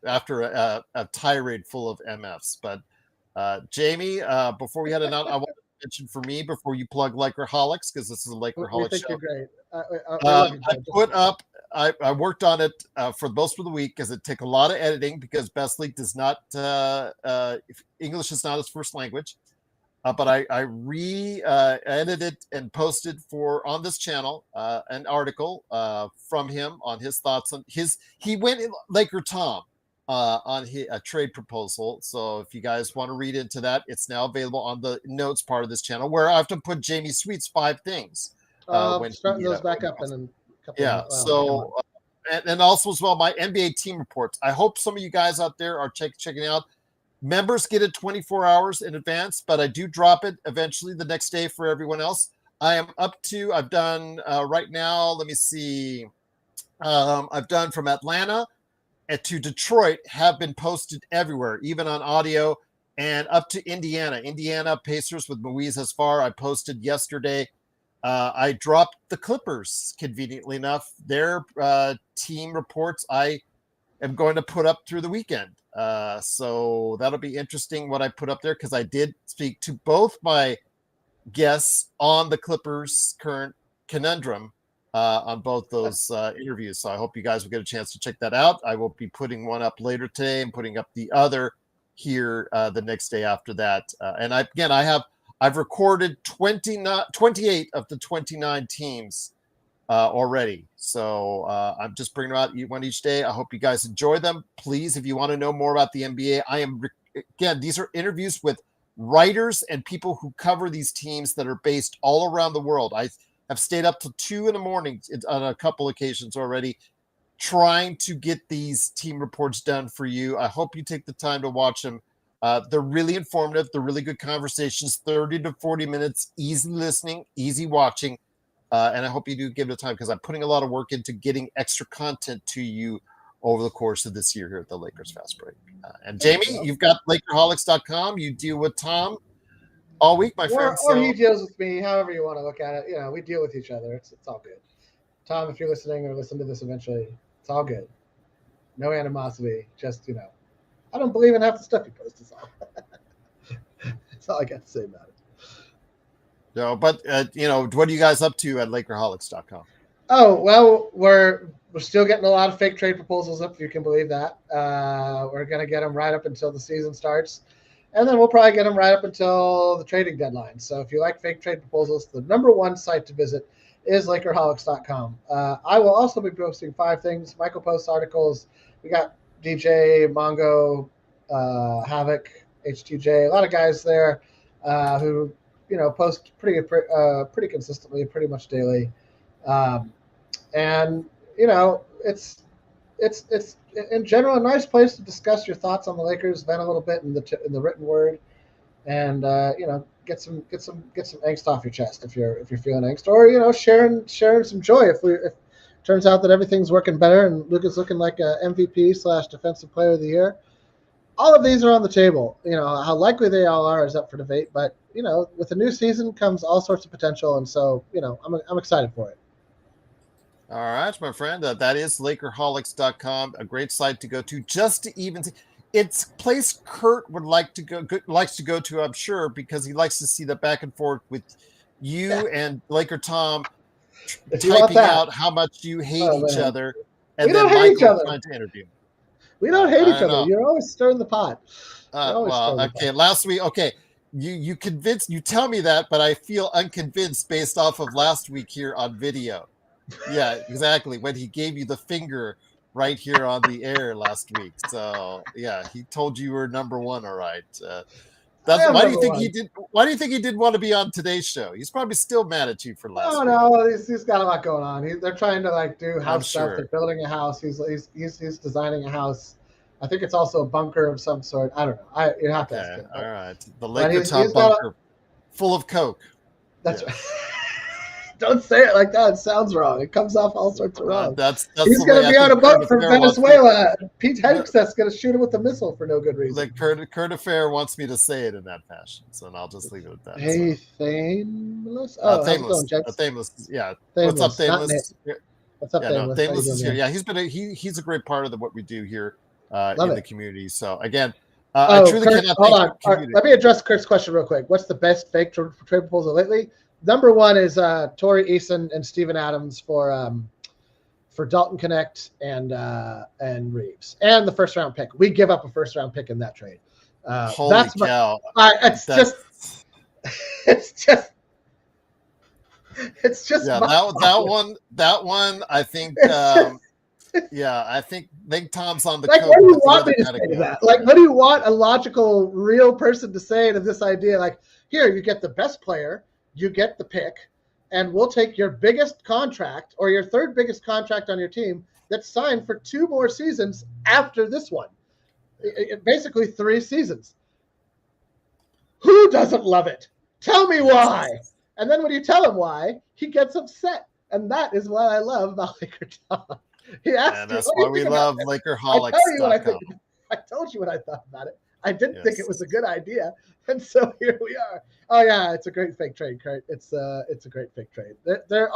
after a tirade full of MFs. But Jamie, before we head out, I want to mention for me before you plug Lakerholics, because this is a Lakerholics show. You're great. I worked on it for most of the week because it took a lot of editing because Bestly does not English is not his first language. But I edited and posted on this channel an article from him on his thoughts on he went in Laker Tom on a trade proposal. So if you guys want to read into that, it's now available on the notes part of this channel where I have to put Jamie Sweet's 5 things. Starting those back up in a couple of minutes. So and also as well my NBA team reports. I hope some of you guys out there are checking out. Members get it 24 hours in advance, but I do drop it eventually the next day for everyone else. I've done right now, let me see. I've done from Atlanta to Detroit have been posted everywhere, even on audio, and up to Indiana. Indiana Pacers with Moise Asfar, I posted yesterday. I dropped the Clippers, conveniently enough. Their team reports I am going to put up through the weekend. So that'll be interesting what I put up there because I did speak to both my guests on the Clippers' current conundrum on both those interviews. So I hope you guys will get a chance to check that out. I will be putting one up later today and putting up the other here the next day after that. And I've recorded 28 of the 29 teams already. So I'm just bringing them out one each day. I hope you guys enjoy them. Please, if you want to know more about the NBA, these are interviews with writers and people who cover these teams that are based all around the world. I have stayed up till 2 a.m. on a couple occasions already trying to get these team reports done for you. I hope you take the time to watch them. They're really informative. They're really good conversations, 30 to 40 minutes, easy listening, easy watching. And I hope you do give it a time because I'm putting a lot of work into getting extra content to you over the course of this year here at the Lakers Fast Break. And Jamie, you've got Lakerholics.com. You deal with Tom all week, my friend. Or he deals with me, however you want to look at it. We deal with each other. It's all good. Tom, if you're listening or listen to this eventually, it's all good. No animosity. Just, I don't believe in half the stuff you post. Is all. That's all I got to say about it. No, but what are you guys up to at Lakerholics.com? Oh, well, we're still getting a lot of fake trade proposals up, if you can believe that. We're going to get them right up until the season starts. And then we'll probably get them right up until the trading deadline. So if you like fake trade proposals, the number one site to visit is Lakerholics.com. I will also be posting 5 things. Michael posts articles. We got DJ, Mongo, Havoc, HTJ, a lot of guys there who post pretty consistently, pretty much daily, and it's in general a nice place to discuss your thoughts on the Lakers, vent a little bit in the written word, and get some angst off your chest if you're feeling angst, or sharing some joy if it turns out that everything's working better and Luke is looking like a MVP / Defensive Player of the Year. All of these are on the table. How likely they all are is up for debate, but with a new season comes all sorts of potential, and so I'm excited for it. All right, my friend, that is Lakerholics.com, a great site to go to just to even see. It's a place Kurt would likes to go to, I'm sure, because he likes to see the back and forth with you and Laker Tom typing out how much you hate each other, and then Michael trying to interview. We don't hate each other. You're always stirring the pot. Last week, you convinced, you tell me that, but I feel unconvinced based off of last week here on video. Yeah, exactly. When he gave you the finger right here on the air last week. So yeah, he told you were number one. All right. That's why do you think he did? Why do you think he didn't want to be on today's show? He's probably still mad at you for last week. No, he's got a lot going on. They're trying to like do house stuff. Sure. They're building a house. He's designing a house. I think it's also a bunker of some sort. I don't know. You have to ask him. All right, the Laker top bunker full of coke. That's right. Don't say it like that. It sounds wrong. It comes off all sorts of wrong. He's going to be on a boat from Venezuela. Pete Hegseth's going to shoot him with a missile for no good reason. Like Kurt Affair wants me to say it in that fashion, so I'll just leave it at that. Hey, Thameless? Thameless. Yeah. What's up, Thameless? What's up, Thameless? Thameless is here. Yeah, he's a great part of what we do here in the community. So again, I truly cannot hold on. Let me address Kurt's question real quick. What's the best fake trade proposal lately? Number one is Torrey Eason and Steven Adams for Dalton Connect and Reeves and the first round pick. We give up a first round pick in that trade. Holy cow! It's just. Yeah, that one. I think. I think Tom's on the. Like, what do you want me to say to that? Like, what do you want a logical, real person to say to this idea? Like, here you get the best player. You get the pick, and we'll take your biggest contract or your third biggest contract on your team that's signed for 2 more seasons after this one. Basically 3 seasons. Who doesn't love it? Tell me why. And then when you tell him why, he gets upset. And that is what I love about Laker Tom. He asked that's why we love Lakerholics. I told you what I thought about it. I didn't think it was a good idea. And so here we are. Oh yeah, it's a great fake trade, Kurt. It's a great fake trade. They're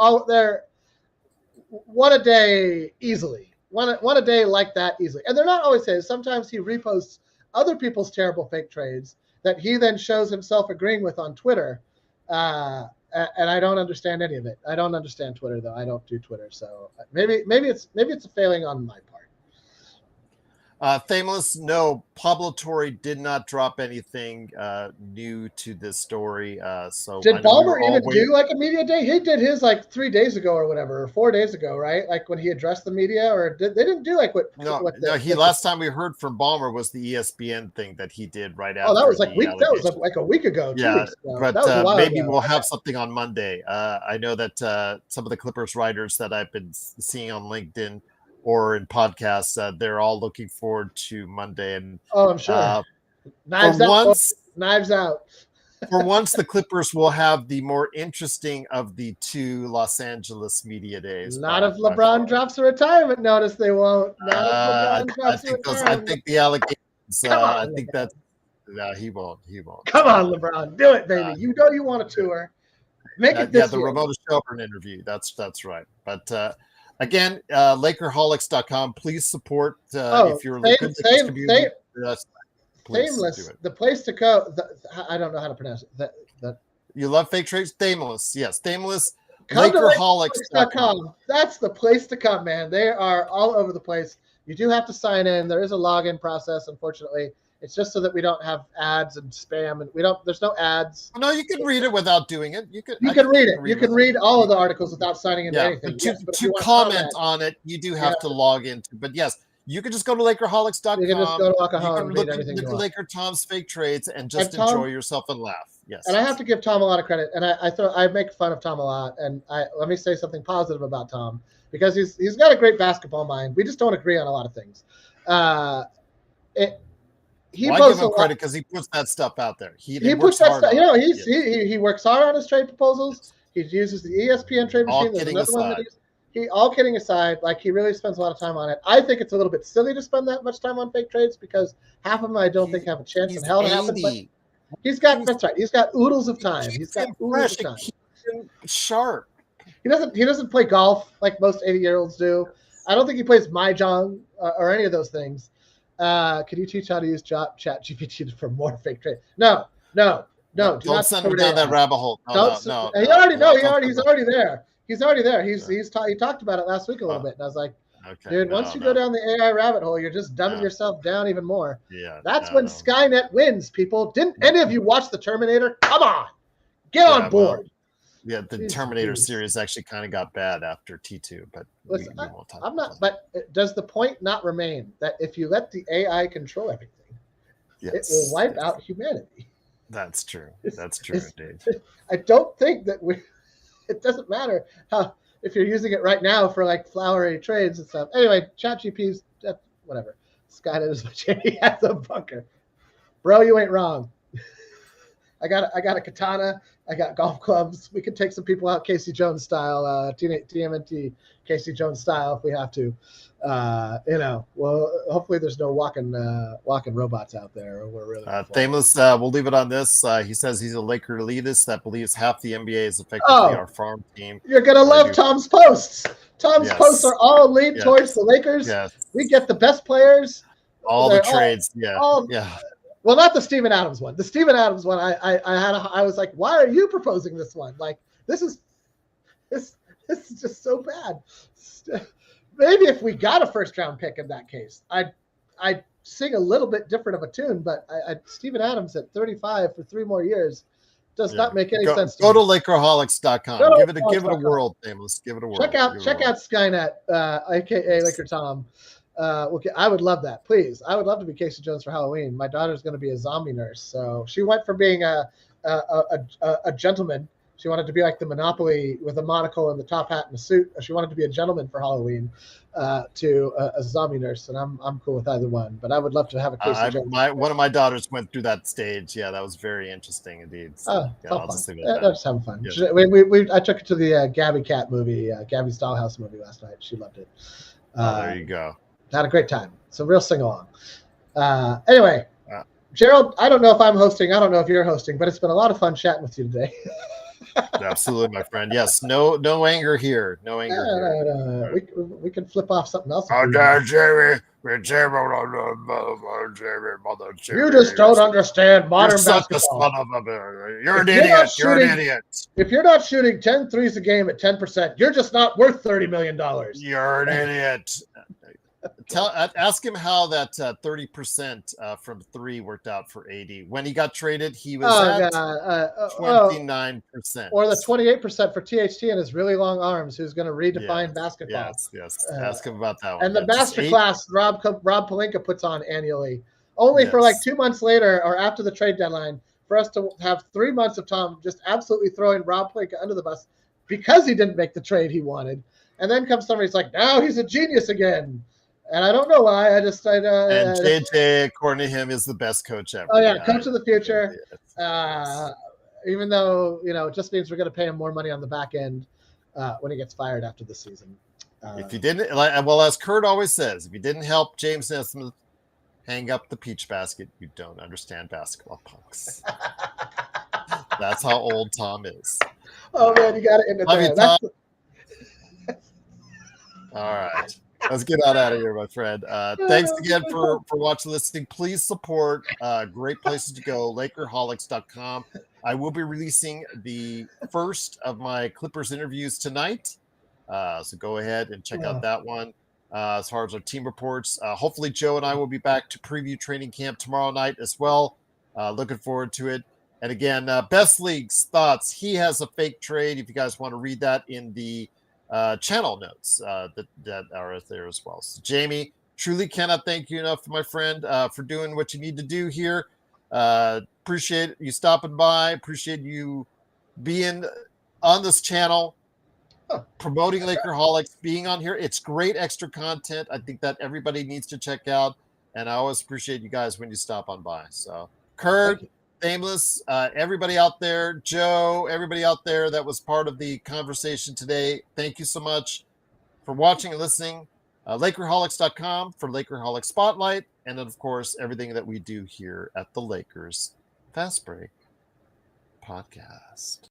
one a day easily. One a day like that easily. And they're not always his. Sometimes he reposts other people's terrible fake trades that he then shows himself agreeing with on Twitter. And I don't understand any of it. I don't understand Twitter though. I don't do Twitter, so maybe it's a failing on my part. Thameless, no, Pablo Torre did not drop anything new to this story. So did Ballmer even do like a media day? He did his like 3 days ago or whatever, or 4 days ago, right? Like when he addressed the media, or they didn't do like what? Last time we heard from Ballmer was the ESPN thing that he did right after. Oh, that was like a week ago. 2 weeks ago. But maybe we'll have something on Monday. I know that some of the Clippers writers that I've been seeing on LinkedIn or in podcasts, they're all looking forward to Monday. And I'm sure. Knives out. For once, the Clippers will have the more interesting of the 2 Los Angeles media days. Not if LeBron drops a retirement notice, they won't. I think the allegations. I think that he won't. Come on, LeBron, do it, baby. You know you want a tour. Make it this year. The Ramona Shelburne interview. That's right. But again, Lakerholics.com. Please support if you're in the community. Thameless, the place to go. I don't know how to pronounce it. You love fake trades? Thameless, yes. Thameless. Lakerholics.com. That's the place to come, man. They are all over the place. You do have to sign in. There is a login process, unfortunately. It's just so that we don't have ads and spam, and there's no ads. No, you can read it without doing it. You can read it. You can read all of the articles without signing into anything. But to comment on it, you do have to log into. But yes, you can just go to Lakerholics.com. You can just go to Lakerholics and look at Laker Tom's fake trades and just enjoy yourself and laugh. Yes. And I have to give Tom a lot of credit. And I make fun of Tom a lot. And let me say something positive about Tom, because he's got a great basketball mind. We just don't agree on a lot of things. I give him credit because he puts that stuff out there. He puts that stuff. He works hard on his trade proposals. He uses the ESPN trade machine. All kidding aside, like he really spends a lot of time on it. I think it's a little bit silly to spend that much time on fake trades because half of them I don't think have a chance in hell to happen. But he's got oodles of time. He's got oodles of time. Sharp. He doesn't play golf like most 80-year-olds do. I don't think he plays mahjong or any of those things. Can you teach how to use Chat GPT for more fake trade? No. Do not send him down that rabbit hole. No. He's already there. He talked about it last week a little bit, and I was like, dude, once you go down the AI rabbit hole, you're just dumbing yourself down even more. Yeah. That's when Skynet wins, people. Didn't any of you watch the Terminator? Come on, get on board. Well, the Terminator series actually kind of got bad after T2, but listen, we won't talk about that. But does the point not remain that if you let the AI control everything, it will wipe out humanity? That's true. That's true indeed. I don't think that it doesn't matter how if you're using it right now for like flowery trades and stuff. Anyway, ChatGPT's whatever. Skynet is what Jamie has a bunker. Bro, you ain't wrong. I got a katana. I got golf clubs. We could take some people out Casey Jones style, TMNT Casey Jones style if we have to. Well, hopefully there's no walking robots out there. We're really Thameless. We'll leave it on this. He says he's a Laker elitist that believes half the NBA is effectively our farm team. You're gonna love Tom's posts. Tom's posts are all lead towards the Lakers. Yes. We get the best players. All the trades. Well, not the Steven Adams one. The Steven Adams one, I was like, why are you proposing this one? Like, this is just so bad. Maybe if we got a first round pick in that case, I'd sing a little bit different of a tune. But Steven Adams at 35 for 3 more years does not make any sense. Go to Lakerholics.com. Give it a whirl, Thameless. Give it a whirl. Check out Skynet, aka Laker Tom. Okay, I would love that. Please, I would love to be Casey Jones for Halloween. My daughter's going to be a zombie nurse, so she went from being a gentleman. She wanted to be like the Monopoly with a monocle and the top hat and a suit. She wanted to be a gentleman for Halloween, to a zombie nurse, and I'm cool with either one. But I would love to have a Casey Jones. One of my daughters went through that stage. Yeah, that was very interesting indeed. So, that's having fun. Yeah. I took her to the Gabby Cat movie, Gabby's Dollhouse movie last night. She loved it. There you go. Had a great time. It's a real sing-along. Anyway, Gerald, I don't know if I'm hosting. I don't know if you're hosting, but it's been a lot of fun chatting with you today. Absolutely, my friend. Yes, no anger here. No anger here. We can flip off something else. You just don't understand modern basketball. You're an idiot. You're an idiot. If you're not shooting 10 threes a game at 10%, you're just not worth $30 million. You're an idiot. Ask him how that 30% from 3 worked out for AD. When he got traded, he was at 29%. Or the 28% for THT and his really long arms, who's going to redefine basketball. Yes. Ask him about that one. And the masterclass Rob Pelinka puts on annually, only for like 2 months later or after the trade deadline, for us to have 3 months of Tom just absolutely throwing Rob Pelinka under the bus because he didn't make the trade he wanted. And then comes somebody's like, now he's a genius again. And I don't know why. And JJ, according to him, is the best coach ever. Oh, yeah, coach of the future. Even though, it just means we're going to pay him more money on the back end when he gets fired after the season. If you didn't, as Kurt always says, if you didn't help James Nesmith hang up the peach basket, you don't understand basketball, punks. That's how old Tom is. Oh, man, you got it in the Love you, Tom. All right. Let's get out of here, my friend. Thanks again for watching, listening. Please support great places to go, Lakerholics.com. I will be releasing the first of my Clippers interviews tonight. So go ahead and check out that one. As far as our team reports, hopefully Joe and I will be back to preview training camp tomorrow night as well. Looking forward to it. And again, Best League's thoughts. He has a fake trade. If you guys want to read that in the channel notes that are there as well. So Jamie, truly cannot thank you enough, my friend, for doing what you need to do here. Appreciate you stopping by. Appreciate you being on this channel, promoting Lakerholics, being on here. It's great extra content. I think that everybody needs to check out, and I always appreciate you guys when you stop on by. So Kurt, Thameless, everybody out there, Joe, everybody out there that was part of the conversation today, thank you so much for watching and listening. Lakerholics.com for Lakerholics Spotlight, and then, of course, everything that we do here at the Lakers Fast Break Podcast.